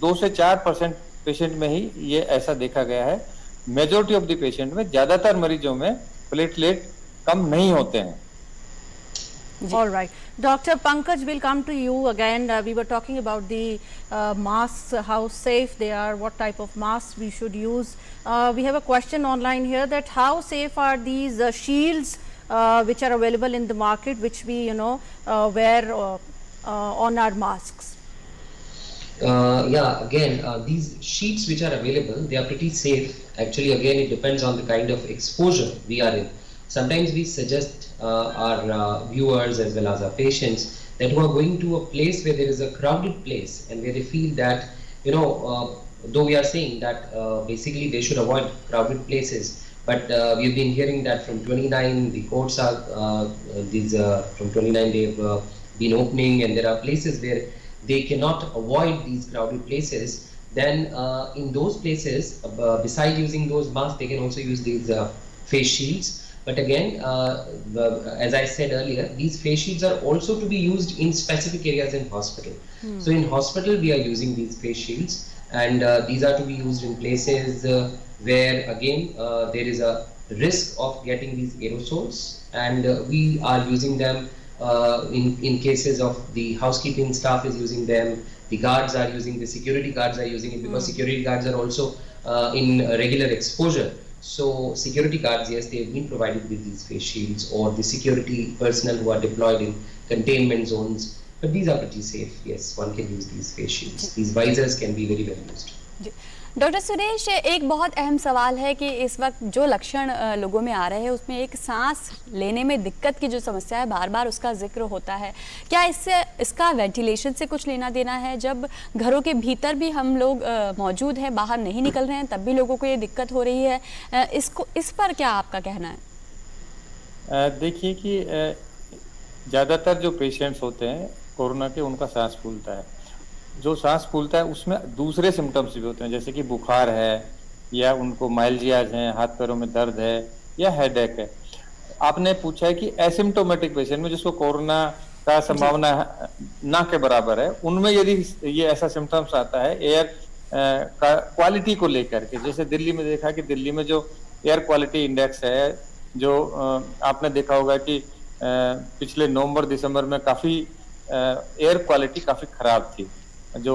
2 से 4% पेशेंट में ही ये ऐसा देखा गया है। मेजॉरिटी ऑफ द पेशेंट में, ज्यादातर मरीजों में प्लेटलेट कम नहीं होते हैं। All right. Dr. Pankaj, we'll come to you again. We were talking about the masks, how safe they are, what type of masks we should use. We have a question online here that how safe are these shields which are available in the market, which we wear on our masks? Yeah, again, these sheets which are available, they are pretty safe. Actually, again, it depends on the kind of exposure we are in. Sometimes we suggest our viewers as well as our patients that who are going to a place where there is a crowded place and where they feel that, though we are saying that basically they should avoid crowded places, but we've been hearing that from 29, the courts are, from 29 they've been opening, and there are places where they cannot avoid these crowded places. Then in those places, beside using those masks, they can also use these face shields. But again, as I said earlier, these face shields are also to be used in specific areas in hospital. So in hospital, we are using these face shields, and these are to be used in places where again there is a risk of getting these aerosols, and we are using them in cases of the housekeeping staff is using them, the guards are using, the security guards are using it, because security guards are also in regular exposure. So security guards, yes, they have been provided with these face shields, or the security personnel who are deployed in containment zones. But these are pretty safe. Yes, one can use these face shields. These visors can be very well used. Doctor Suresh, एक बहुत अहम सवाल है कि इस वक्त जो लक्षण लोगों में आ रहे हैं उसमें एक सांस लेने में दिक्कत की जो समस्या है, बार बार उसका जिक्र होता है। क्या इसका वेंटिलेशन से कुछ लेना देना है? जब घरों के भीतर भी हम लोग मौजूद हैं, बाहर नहीं निकल रहे हैं, तब भी लोगों को ये दिक्कत हो रही है, इस पर क्या आपका कहना है? देखिए कि ज़्यादातर जो पेशेंट्स होते हैं कोरोना के, उनका सांस फूलता है। जो सांस फूलता है उसमें दूसरे सिम्टम्स भी होते हैं, जैसे कि बुखार है या उनको माइल्जियाज हैं, हाथ पैरों में दर्द है या हेडेक है। आपने पूछा है कि एसिम्टोमेटिक पेशेंट में जिसको कोरोना का संभावना ना के बराबर है, उनमें यदि ये ऐसा सिम्टम्स आता है एयर का क्वालिटी को लेकर के, जैसे दिल्ली में देखा कि दिल्ली में जो एयर क्वालिटी इंडेक्स है, जो आपने देखा होगा कि पिछले नवंबर दिसंबर में काफी एयर क्वालिटी काफी खराब थी। जो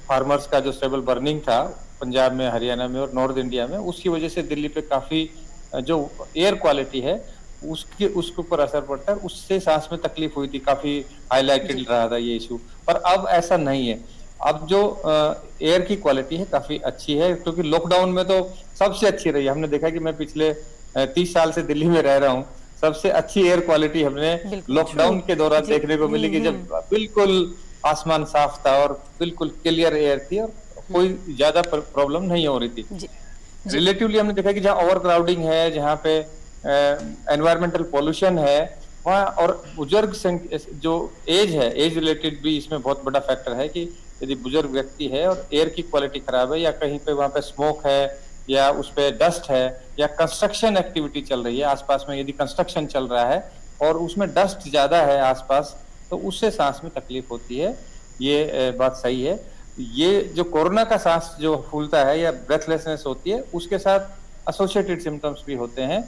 फार्मर्स का जो स्टेबल बर्निंग था पंजाब में, हरियाणा में और नॉर्थ इंडिया में, उसकी वजह से दिल्ली पे काफी जो एयर क्वालिटी है उसके ऊपर असर पड़ता है, उससे सांस में तकलीफ हुई थी, काफी हाईलाइटेड रहा था ये इशू। पर अब ऐसा नहीं है। अब जो एयर की क्वालिटी है काफी अच्छी है, क्योंकि लॉकडाउन में तो सबसे अच्छी रही है। हमने देखा कि मैं पिछले 30 साल से दिल्ली में रह रहा हूँ, सबसे अच्छी एयर क्वालिटी हमने बिल्कुल, लॉकडाउन के दौरान जी। देखने को मिली कि जब बिल्कुल आसमान साफ था और बिल्कुल क्लियर एयर थी और कोई ज्यादा प्रॉब्लम नहीं हो रही थी। जी रिलेटिवली हमने देखा कि जहाँ ओवर क्राउडिंग है, जहाँ पे एनवायरमेंटल पॉल्यूशन है, वहाँ और बुजुर्ग जो एज है, एज रिलेटेड भी इसमें बहुत बड़ा फैक्टर है कि यदि बुजुर्ग व्यक्ति है और एयर की क्वालिटी खराब है या कहीं पे वहाँ पे स्मोक है या उस पे डस्ट है या कंस्ट्रक्शन एक्टिविटी चल रही है आसपास में, यदि कंस्ट्रक्शन चल रहा है और उसमें डस्ट ज्यादा है आसपास, तो उससे सांस में तकलीफ होती है। ये बात सही है। ये जो कोरोना का सांस जो फूलता है या ब्रेथलेसनेस होती है, उसके साथ एसोसिएटेड सिम्टम्स भी होते हैं।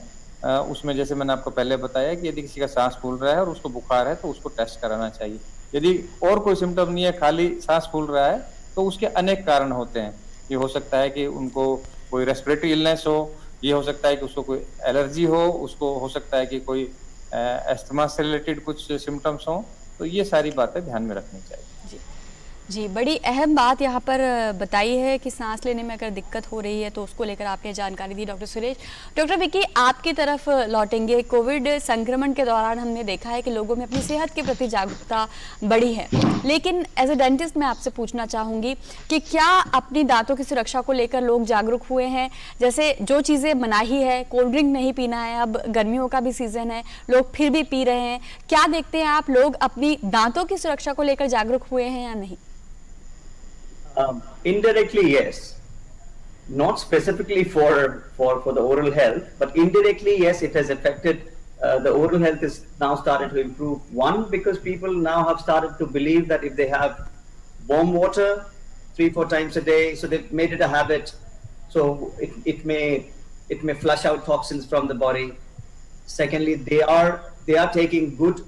उसमें जैसे मैंने आपको पहले बताया कि यदि किसी का सांस फूल रहा है और उसको बुखार है तो उसको टेस्ट कराना चाहिए। यदि और कोई सिम्टम नहीं है, खाली सांस फूल रहा है, तो उसके अनेक कारण होते हैं। ये हो सकता है कि उनको कोई रेस्पिरेटरी इलनेस हो, ये हो सकता है कि उसको कोई एलर्जी हो, उसको हो सकता है कि कोई अस्थमा से रिलेटेड कुछ सिम्टम्स हो। तो ये सारी बातें ध्यान में रखनी चाहिए। जी, बड़ी अहम बात यहाँ पर बताई है कि सांस लेने में अगर दिक्कत हो रही है तो उसको लेकर आपने जानकारी दी डॉक्टर सुरेश। डॉक्टर विकी, आपकी तरफ लौटेंगे। कोविड संक्रमण के दौरान हमने देखा है कि लोगों में अपनी सेहत के प्रति जागरूकता बढ़ी है, लेकिन एज ए डेंटिस्ट मैं आपसे पूछना चाहूँगी कि क्या अपनी दांतों की सुरक्षा को लेकर लोग जागरूक हुए हैं? जैसे जो चीज़ें मनाही है, कोल्ड ड्रिंक नहीं पीना है, अब गर्मियों का भी सीज़न है, लोग फिर भी पी रहे हैं। क्या देखते हैं आप, लोग अपनी दांतों की सुरक्षा को लेकर जागरूक हुए हैं या नहीं? Indirectly, yes. Not specifically for the oral health, but indirectly, yes, it has affected. The oral health is now started to improve. One, because people now have started to believe that if they have warm water 3-4 times a day, so they've made it a habit. So it may flush out toxins from the body. Secondly, they are taking good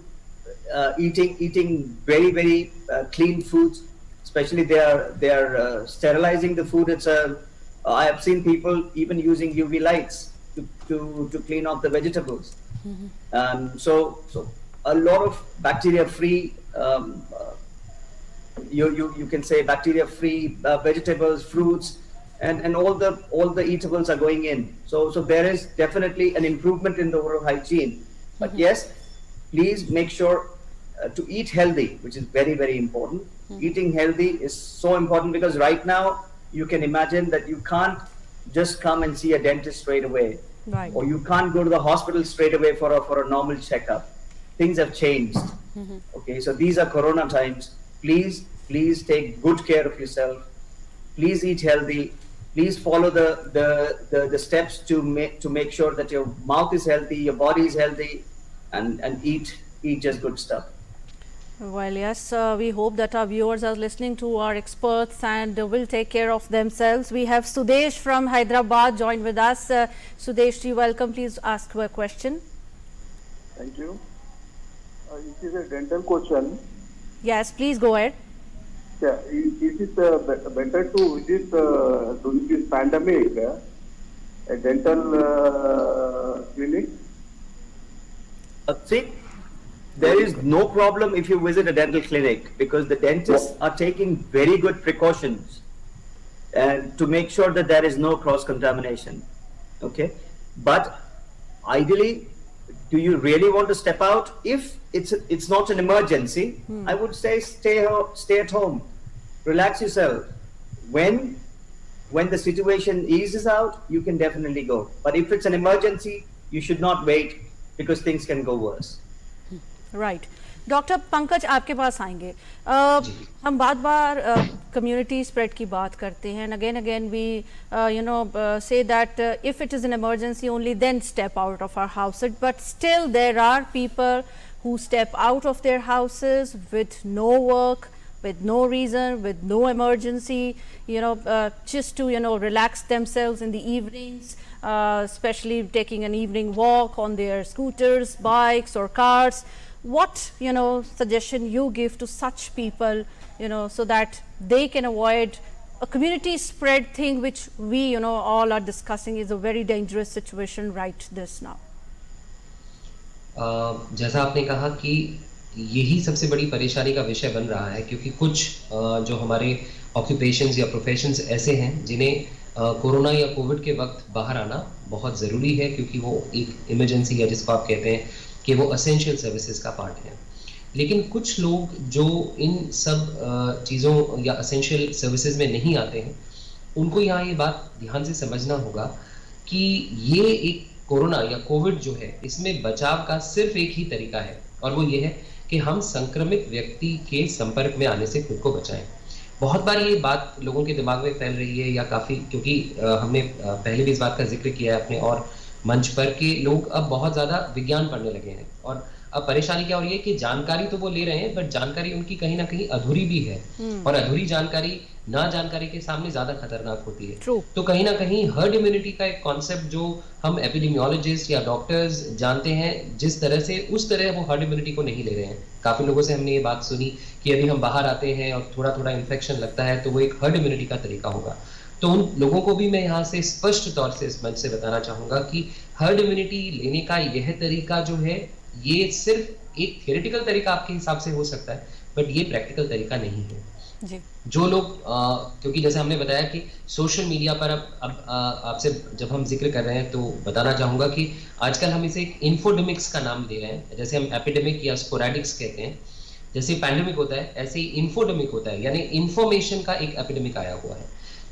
eating very clean foods. Especially they are sterilizing the food itself. I have seen people even using UV lights to clean off the vegetables. So a lot of bacteria free, you can say bacteria free vegetables, fruits, and all the eatables are going in. So there is definitely an improvement in the oral hygiene. But yes, please make sure to eat healthy, which is very important. Eating healthy is so important because right now you can imagine that you can't just come and see a dentist straight away, Right. or you can't go to the hospital straight away for a normal checkup. Things have changed. Okay, so these are corona times. Please take good care of yourself. Please eat healthy. Please follow the steps to make sure that your mouth is healthy, your body is healthy, and eat just good stuff. Well, yes, we hope that our viewers are listening to our experts and will take care of themselves. We have Sudesh from Hyderabad joined with us. Sudesh, you welcome. Please ask your question. Thank you. It is a dental question. Yes, please go ahead. Yeah, is it better to visit during this pandemic a dental clinic? See, there is no problem if you visit a dental clinic because the dentists are taking very good precautions and to make sure that there is no cross contamination. Okay, but ideally, do you really want to step out? If it's not an emergency, I would say stay at home, relax yourself. When the situation eases out, you can definitely go. But if it's an emergency, you should not wait because things can go worse. Right doctor Pankaj, आपके पास आएंगे। हम बार कम्युनिटी स्प्रेड की बात करते हैं, again we say that if it is an emergency only then step out of our houses, but still there are people who step out of their houses with no work, with no reason, with no emergency, just to relax themselves in the evenings, especially taking an evening walk on their scooters, bikes or cars. What suggestion you give to such people, so that they can avoid a community spread thing, which we all are discussing is a very dangerous situation right this now. जैसा आपने कहा कि यही सबसे बड़ी परेशानी का विषय बन रहा है, क्योंकि कुछ जो हमारे ऑक्यूपेशंस या प्रोफेशंस ऐसे हैं जिन्हें कोरोना या कोविड के वक्त बाहर आना बहुत ज़रूरी है, क्योंकि वो एक इमरजेंसी या जिसको आप कहते हैं कि वो असेंशियल सर्विसेज का पार्ट है। लेकिन कुछ लोग जो इन सब चीज़ों या असेंशियल सर्विसेज में नहीं आते हैं, उनको यहाँ ये बात ध्यान से समझना होगा कि ये एक कोरोना या कोविड जो है, इसमें बचाव का सिर्फ एक ही तरीका है, और वो ये है कि हम संक्रमित व्यक्ति के संपर्क में आने से खुद को बचाएं। बहुत बार ये बात लोगों के दिमाग में फैल रही है, या काफ़ी, क्योंकि हमने पहले भी इस बात का जिक्र किया है अपने और मंच पर कि लोग अब बहुत ज़्यादा विज्ञान पढ़ने लगे हैं, और अब परेशानी क्या हो रही है कि जानकारी तो वो ले रहे हैं, बट जानकारी उनकी कहीं ना कहीं अधूरी भी है, और अधूरी जानकारी ना जानकारी के सामने ज्यादा खतरनाक होती है। True. तो कहीं ना कहीं हर्ड इम्यूनिटी का एक कॉन्सेप्ट जो हम एपिडेमियोलॉजिस्ट या डॉक्टर्स जानते हैं जिस तरह से, उस तरह वो हर्ड इम्यूनिटी को नहीं ले रहे हैं। काफी लोगों से हमने ये बात सुनी कि यदि हम बाहर आते हैं और थोड़ा थोड़ा इन्फेक्शन लगता है तो वो एक हर्ड इम्यूनिटी का तरीका होगा। तो उन लोगों को भी मैं यहाँ से स्पष्ट तौर से इस मंच से बताना चाहूंगा कि हर्ड इम्यूनिटी लेने का यह तरीका जो है, ये सिर्फ एक थियोरेटिकल तरीका आपके हिसाब से हो सकता है, बट ये प्रैक्टिकल तरीका नहीं है जी। जो लोग क्योंकि जैसे हमने बताया कि सोशल मीडिया पर अब आपसे जब हम जिक्र कर रहे हैं तो बताना चाहूंगा कि आजकल हम इसे एक इन्फोडेमिक्स का नाम दे रहे हैं। जैसे हम एपिडेमिक या स्पोरेडिक्स कहते हैं, जैसे पैंडेमिक होता है ऐसे ही इन्फोडेमिक होता है, यानी इंफॉर्मेशन का एक एपिडेमिक आया हुआ है।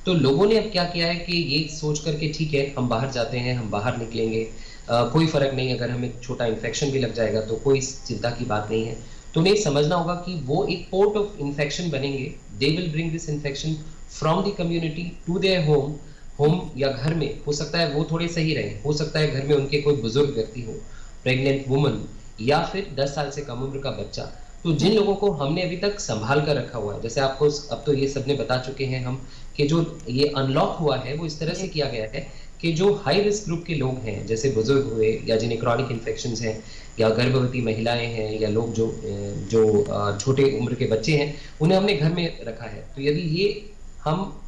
तो लोगों ने अब क्या किया है कि ये सोच करके ठीक है हम बाहर जाते हैं, हम बाहर निकलेंगे, कोई फर्क नहीं, अगर हमें छोटा इन्फेक्शन भी लग जाएगा तो कोई चिंता की बात नहीं है। तो उन्हें समझना होगा कि वो एक पोर्ट ऑफ इन्फेक्शन बनेंगे। They will bring this infection from the community to their home या घर में। हो सकता है वो थोड़े सही रहे, हो सकता है घर में उनके कोई बुजुर्ग व्यक्ति हो, प्रेग्नेंट वुमन, या फिर 10 साल से कम उम्र का बच्चा। तो जिन लोगों को हमने अभी तक संभाल कर रखा हुआ है, जैसे आपको अब तो ये सबने बता चुके हैं हम कि जो ये अनलॉक हुआ है वो इस तरह से किया गया है कि जो हाई रिस्क ग्रुप के लोग हैं, जैसे बुजुर्ग हुए या जिन्हें क्रॉनिक इन्फेक्शंस हैं, या गर्भवती महिलाएं हैं, या लोग जो छोटे उम्र के बच्चे हैं, उन्हें हमने घर में रखा है। तो यदि ये हम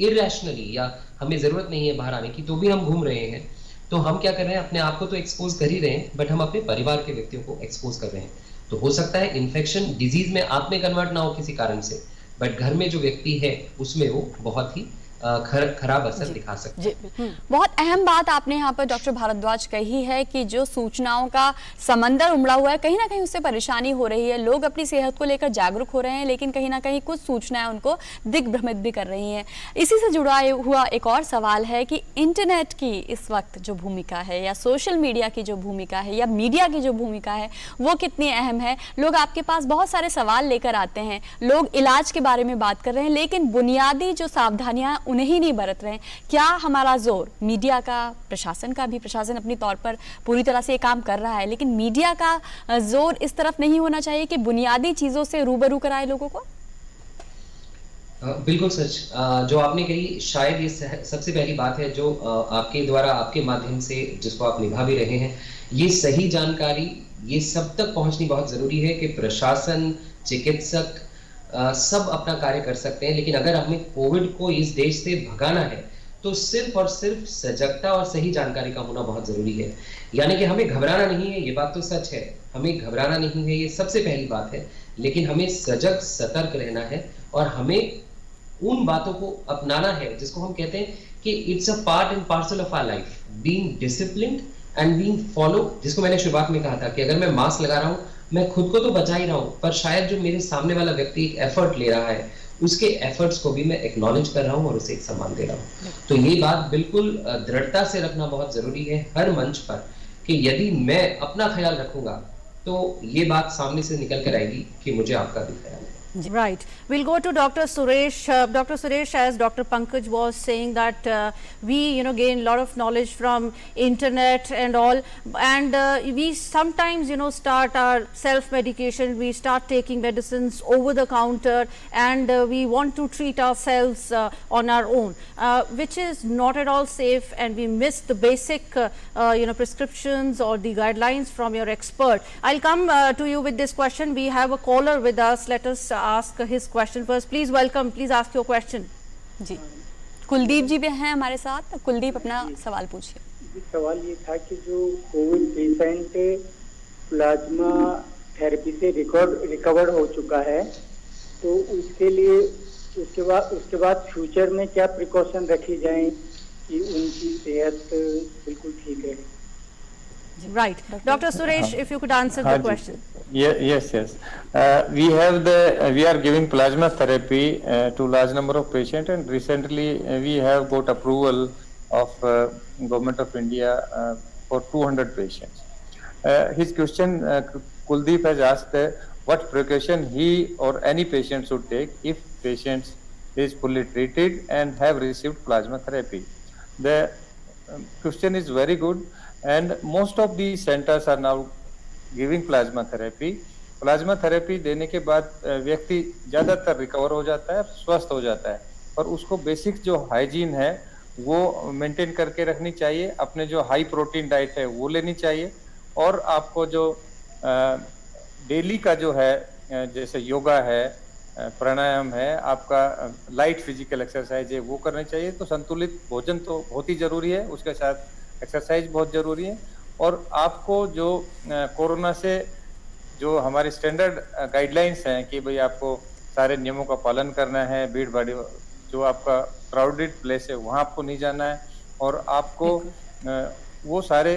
इरैशनली या हमें जरूरत नहीं है बाहर आने की तो भी हम घूम रहे हैं, तो हम क्या कर रहे हैं, अपने आप को तो एक्सपोज कर ही रहे हैं, बट हम अपने परिवार के व्यक्तियों को एक्सपोज कर रहे हैं। तो हो सकता है इन्फेक्शन डिजीज में आप में कन्वर्ट ना हो किसी कारण से, बट घर में जो व्यक्ति है उसमें वो बहुत ही खराब असर दिखा सकते हैं। बहुत अहम बात आपने यहाँ पर डॉक्टर भारद्वाज कही है कि जो सूचनाओं का समंदर उमड़ा हुआ है, कहीं ना कहीं उससे परेशानी हो रही है। लोग अपनी सेहत को लेकर जागरूक हो रहे हैं, लेकिन कहीं ना कहीं कुछ सूचनाएं उनको दिग्भ्रमित भी कर रही हैं। इसी से जुड़ा हुआ एक और सवाल है कि इंटरनेट की इस वक्त जो भूमिका है, या सोशल मीडिया की जो भूमिका है, या मीडिया की जो भूमिका है, वो कितनी अहम है। लोग आपके पास बहुत सारे सवाल लेकर आते हैं, लोग इलाज के बारे में बात कर रहे हैं, लेकिन बुनियादी जो सावधानियां उन्हें ही नहीं बरत रहे हैं। क्या हमारा जोर मीडिया का, प्रशासन का भी, प्रशासन अपनी तौर पर पूरी तरह से ये काम कर रहा है, लेकिन मीडिया का जोर इस तरफ नहीं होना चाहिए कि बुनियादी चीजों से रूबरू कराए लोगों को? बिल्कुल सच जो आपने कही, शायद ये सबसे पहली बात है जो आपके द्वारा, आपके माध्यम से जिसको आप निभा भी रहे हैं, ये सही जानकारी ये सब तक पहुंचनी बहुत जरूरी है कि प्रशासन, चिकित्सक सब अपना कार्य कर सकते हैं, लेकिन अगर हमें कोविड को इस देश से भगाना है तो सिर्फ और सिर्फ सजगता और सही जानकारी का होना बहुत जरूरी है। यानी कि हमें घबराना नहीं है, ये बात तो सच है, हमें घबराना नहीं है, ये सबसे पहली बात है, लेकिन हमें सजग सतर्क रहना है और हमें उन बातों को अपनाना है जिसको हम कहते हैं कि it's a part and parcel of our life, being disciplined and being follow. जिसको मैंने शुरुआत में कहा था कि अगर मैं मास्क लगा रहा हूँ, मैं खुद को तो बचा ही रहा हूँ, पर शायद जो मेरे सामने वाला व्यक्ति एक एफर्ट ले रहा है, उसके एफर्ट्स को भी मैं एक्नॉलेज कर रहा हूँ और उसे एक सम्मान दे रहा हूँ। तो ये बात बिल्कुल दृढ़ता से रखना बहुत जरूरी है हर मंच पर कि यदि मैं अपना ख्याल रखूंगा तो ये बात सामने से निकल कर आएगी कि मुझे आपका भी ख्याल है। Right. We'll go to Dr. Suresh. Dr. Suresh, as Dr. Pankaj was saying that we, gain a lot of knowledge from internet and all, and we sometimes, start our self-medication. We start taking medicines over the counter, and we want to treat ourselves on our own, which is not at all safe, and we miss the basic, prescriptions or the guidelines from your expert. I'll come to you with this question. We have a caller with us. Let us ask his question first. Please welcome, please ask your question. जी, कुलदीप जी भी हैं हमारे साथ। कुलदीप, अपना सवाल पूछिए। सवाल ये था कि जो कोविड पेशेंट प्लाज्मा थेरेपी से रिकवर हो चुका है, तो उसके लिए उसके बाद फ्यूचर में क्या प्रिकॉशन रखी जाए कि उनकी सेहत बिल्कुल ठीक है? Right. Dr. Suresh, if you could answer the question. Yes. We are giving plasma therapy to large number of patients, and recently we have got approval of Government of India for 200 patients. His question, Kuldeep has asked what precaution he or any patient should take if patient is fully treated and have received plasma therapy. The question is very good, and most of the centers are now giving plasma therapy देने के बाद व्यक्ति ज़्यादातर रिकवर हो जाता है, स्वस्थ हो जाता है, और उसको बेसिक जो हाइजीन है वो मेंटेन करके रखनी चाहिए। अपने जो हाई प्रोटीन डाइट है वो लेनी चाहिए, और आपको जो डेली का जो है जैसे योगा है, प्राणायाम है, आपका लाइट फिजिकल एक्सरसाइज है वो करनी चाहिए। तो संतुलित भोजन तो बहुत ही ज़रूरी है, उसके साथ एक्सरसाइज बहुत ज़रूरी है। और आपको जो कोरोना से जो हमारी स्टैंडर्ड गाइडलाइंस हैं कि भाई आपको सारे नियमों का पालन करना है, भीड़ भाड़ जो आपका क्राउडेड प्लेस है वहाँ आपको नहीं जाना है, और आपको वो सारे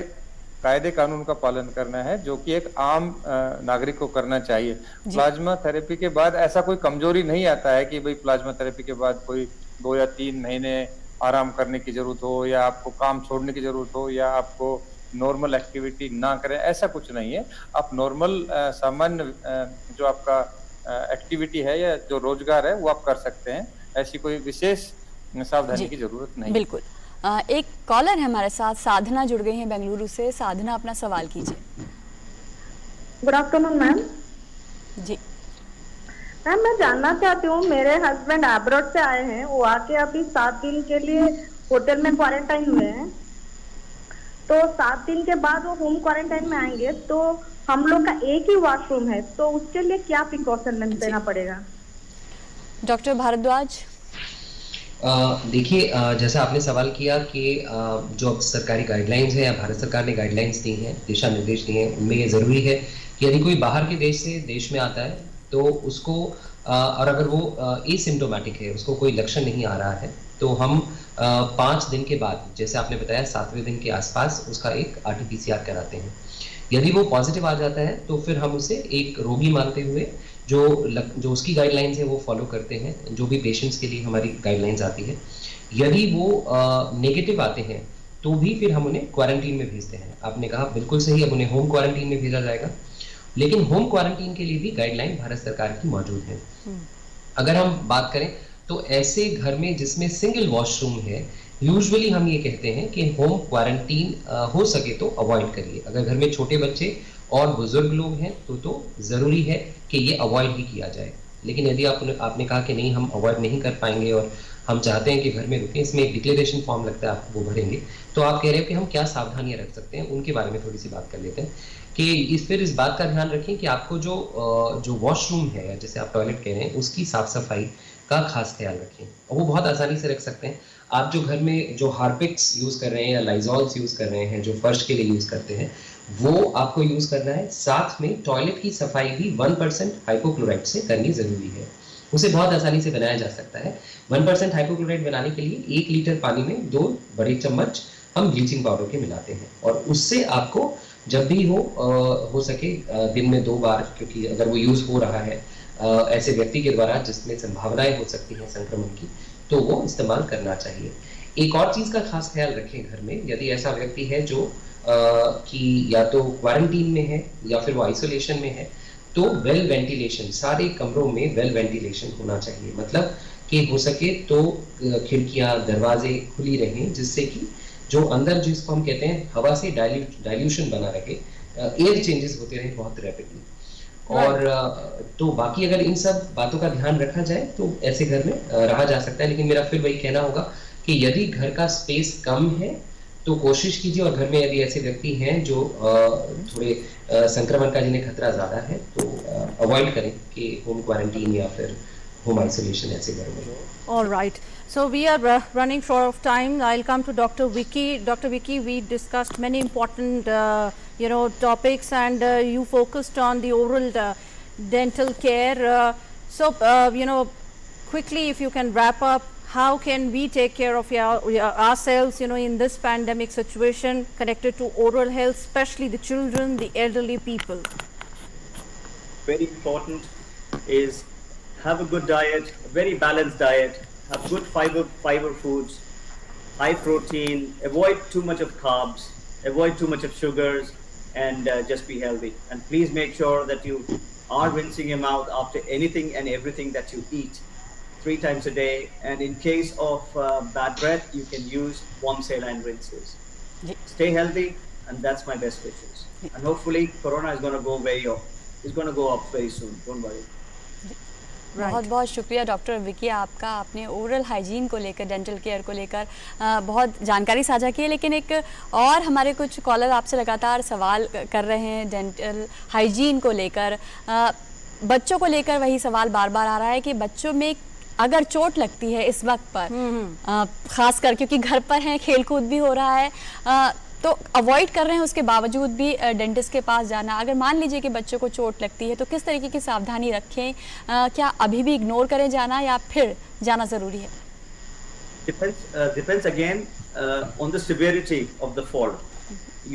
कायदे कानून का पालन करना है जो कि एक आम नागरिक को करना चाहिए। प्लाज्मा थेरेपी के बाद ऐसा कोई कमजोरी नहीं आता है कि भाई प्लाज्मा थेरेपी के बाद कोई 2 या 3 महीने आराम करने की जरूरत हो, या आपको काम छोड़ने की जरूरत हो, या आपको नॉर्मल एक्टिविटी ना करें, ऐसा कुछ नहीं है। आप नॉर्मल सामान्य जो आपका एक्टिविटी है या जो रोजगार है वो आप कर सकते हैं, ऐसी कोई विशेष सावधानी की जरूरत नहीं। बिल्कुल। एक कॉलर है हमारे साथ, साधना जुड़ गई हैं बेंगलुरु से। साधना, अपना सवाल कीजिए। Good afternoon ma'am. जी मैम, मैं जानना चाहती हूँ, मेरे हस्बैंड अब्रॉड से आए हैं, वो आके अभी 7 दिन के लिए होटल में क्वारंटाइन हुए हैं, तो 7 दिन के बाद वो होम क्वारंटाइन में आएंगे, तो हम लोग का एक ही वॉशरूम है, तो उसके लिए क्या प्रिकॉशन लेना पड़ेगा? डॉक्टर भारद्वाज। देखिए, जैसा आपने सवाल किया कि जो सरकारी गाइडलाइंस है या भारत सरकार ने गाइडलाइंस दी हैं, दिशा निर्देश दिए हैं, उनमें ये ज़रूरी है कि यदि कोई बाहर के देश से देश में आता है तो उसको और अगर वो एसिम्प्टोमेटिक है, उसको कोई लक्षण नहीं आ रहा है, तो हम 5 दिन के बाद, जैसे आपने बताया 7वें दिन के आसपास, उसका एक RT-PCR कराते हैं। यदि वो पॉजिटिव आ जाता है तो फिर हम उसे एक रोगी मानते हुए जो उसकी गाइडलाइंस है वो फॉलो करते हैं, जो भी पेशेंट्स के लिए हमारी गाइडलाइंस आती है। यदि वो नेगेटिव आते हैं तो भी फिर हम उन्हें क्वारंटीन में भेजते हैं। आपने कहा बिल्कुल सही, अब उन्हें होम क्वारंटीन में भेजा जाएगा, लेकिन होम क्वारंटीन के लिए भी गाइडलाइन भारत सरकार की मौजूद है। अगर हम बात करें तो ऐसे घर में जिसमें सिंगल वॉशरूम है, यूजुअली हम ये कहते हैं कि होम क्वारंटीन हो सके तो अवॉइड करिए। अगर घर में छोटे बच्चे और बुजुर्ग लोग हैं तो ज़रूरी है कि ये अवॉइड ही किया जाए। लेकिन यदि आपने कहा कि नहीं, हम अवॉइड नहीं कर पाएंगे और हम चाहते हैं कि घर में रुकें, इसमें एक डिक्लेरेशन फॉर्म लगता है, आप वो भरेंगे, तो आप कह रहे हो कि हम क्या सावधानियां रख सकते हैं, उनके बारे में थोड़ी सी बात कर लेते हैं। कि फिर इस बात का ध्यान रखें कि आपको जो वॉशरूम है, जैसे आप टॉयलेट कह रहे हैं, उसकी साफ सफाई का खास ख्याल रखें। और वो बहुत आसानी से रख सकते हैं। आप जो घर में जो हार्पिक्स यूज़ कर रहे हैं या लाइजॉल्स यूज़ कर रहे हैं, जो फर्श के लिए यूज़ करते हैं, वो आपको यूज़ करना है। साथ में टॉयलेट की सफाई भी 1% हाइपोक्लोराइड से करनी ज़रूरी है। उसे बहुत आसानी से बनाया जा सकता है। 1% हाइपोक्लोराइड बनाने के लिए 1 लीटर पानी में 2 बड़े चम्मच हम ब्लीचिंग पाउडर के मिलाते हैं, और उससे आपको जब भी हो सके दिन में 2 बार, क्योंकि अगर वो यूज़ हो रहा है ऐसे व्यक्ति के द्वारा जिसमें संभावनाएं हो सकती हैं संक्रमण की, तो वो इस्तेमाल करना चाहिए। एक और चीज़ का खास ख्याल रखें घर में, यदि ऐसा व्यक्ति है जो कि या तो क्वारंटीन में है या फिर वो आइसोलेशन में है, तो वेल वेंटिलेशन, सारे कमरों में वेल वेंटिलेशन होना चाहिए। मतलब कि हो सके तो खिड़कियां दरवाजे खुली रहें, जिससे कि जो अंदर, जिसको हम कहते हैं हवा से डाइल्यूशन बना रहे, एयर चेंजेस होते रहे बहुत रैपिडली। और तो बाकी अगर इन सब बातों का ध्यान रखा जाए तो ऐसे घर में रहा जा सकता है। लेकिन मेरा फिर वही कहना होगा कि यदि घर का स्पेस कम है तो कोशिश कीजिए, और घर में यदि ऐसे व्यक्ति हैं जो थोड़े संक्रमण का जिन्हें खतरा ज़्यादा है, तो अवॉइड करें कि होम क्वारंटीन या फिर होम आइसोलेशन ऐसे घरों में। All right. So we are running short of time. I'll come to Dr. Vicky. Dr. Vicky, we discussed many important, topics, and you focused on the oral dental care. Quickly, if you can wrap up, how can we take care of ourselves, in this pandemic situation connected to oral health, especially the children, the elderly people? Very important is have a good diet, a very balanced diet, have good fiber foods, high protein, avoid too much of carbs, avoid too much of sugars, and just be healthy. And please make sure that you are rinsing your mouth after anything and everything that you eat 3 times a day. And in case of bad breath, you can use warm saline rinses. Stay healthy, and that's my best wishes. And hopefully corona is going to go up very soon. Don't worry. बहुत बहुत शुक्रिया डॉक्टर विकी आपका, आपने ओरल हाइजीन को लेकर, डेंटल केयर को लेकर बहुत जानकारी साझा की है। लेकिन एक और हमारे कुछ कॉलर आपसे लगातार सवाल कर रहे हैं डेंटल हाइजीन को लेकर, बच्चों को लेकर वही सवाल बार बार आ रहा है कि बच्चों में अगर चोट लगती है इस वक्त पर, खासकर क्योंकि घर पर हैं, खेल कूद भी हो रहा है, तो अवॉइड कर रहे हैं, उसके बावजूद भी डेंटिस्ट के पास जाना। अगर मान लीजिए कि बच्चों को चोट लगती है तो किस तरीके की सावधानी रखें? क्या अभी भी इग्नोर करें जाना, या फिर जाना ज़रूरी है? Depends again on the severity of the fall.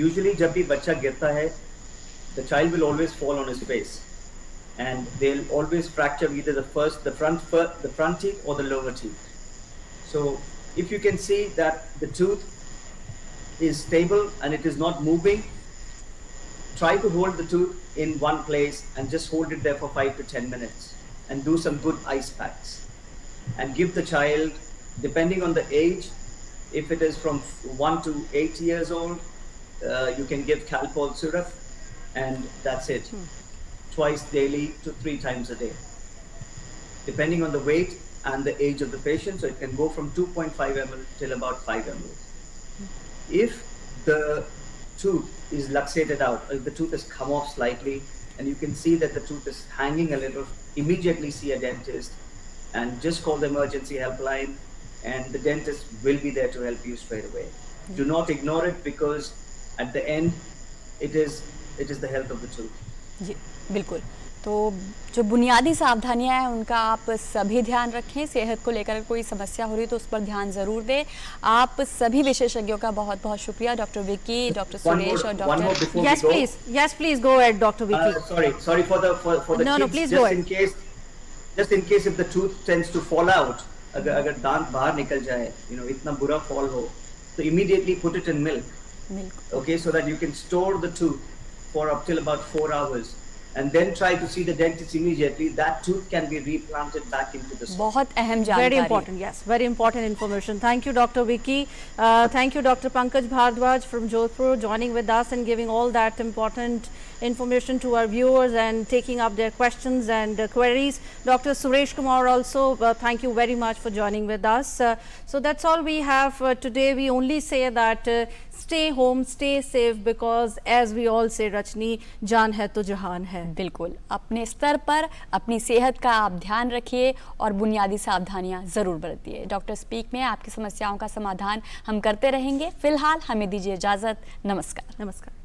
Usually जब भी बच्चा गिरता है, the child will always fall on his face, and they'll always fracture either the front teeth or the lower teeth. So if you can see that the tooth is stable and it is not moving, try to hold the tooth in one place and just hold it there for 5 to 10 minutes and do some good ice packs, and give the child, depending on the age, if it is from 1 to 8 years old, you can give Calpol syrup, and that's it. Twice daily to 3 times a day, depending on the weight and the age of the patient. So it can go from 2.5 ml till about 5 ml. If the tooth is luxated out, if the tooth has come off slightly and you can see that the tooth is hanging a little, immediately see a dentist and just call the emergency helpline, and the dentist will be there to help you straight away. Do not ignore it, because at the end it is the health of the tooth. जी बिल्कुल। तो जो बुनियादी सावधानियां हैं उनका आप सभी ध्यान रखें। सेहत को लेकर कोई समस्या हो रही तो उस पर ध्यान ज़रूर दें। आप सभी विशेषज्ञों का बहुत बहुत शुक्रिया, डॉक्टर विकी, डॉक्टर सुरेश और doctor. Yes, please go ahead, Dr. Vicky. Sorry for the No, kids, please go ahead. just in case if the tooth tends to fall out, अगर दांत बाहर निकल जाए, इतना बुरा fall हो, so immediately put it in milk. Okay, so that you can store the tooth for up till about 4 hours. And then try to see the dentist immediately. That tooth can be replanted back into the soil. बहुत अहम जानकारी। Very important, yes, very important information. Thank you, Dr. Vicky. Thank you, Dr. Pankaj Bhardwaj from Jodhpur, joining with us and giving all that important information to our viewers and taking up their questions and queries. Dr. Suresh Kumar also, thank you very much for joining with us. So that's all we have today. We only say that stay home, stay safe, because as we all say, Rachni, जान है तो जहान है। बिल्कुल, अपने स्तर पर अपनी सेहत का आप ध्यान रखिए और बुनियादी सावधानियां ज़रूर बरतिए। डॉक्टर स्पीक में आपकी समस्याओं का समाधान हम करते रहेंगे। फिलहाल हमें दीजिए इजाज़त। नमस्कार।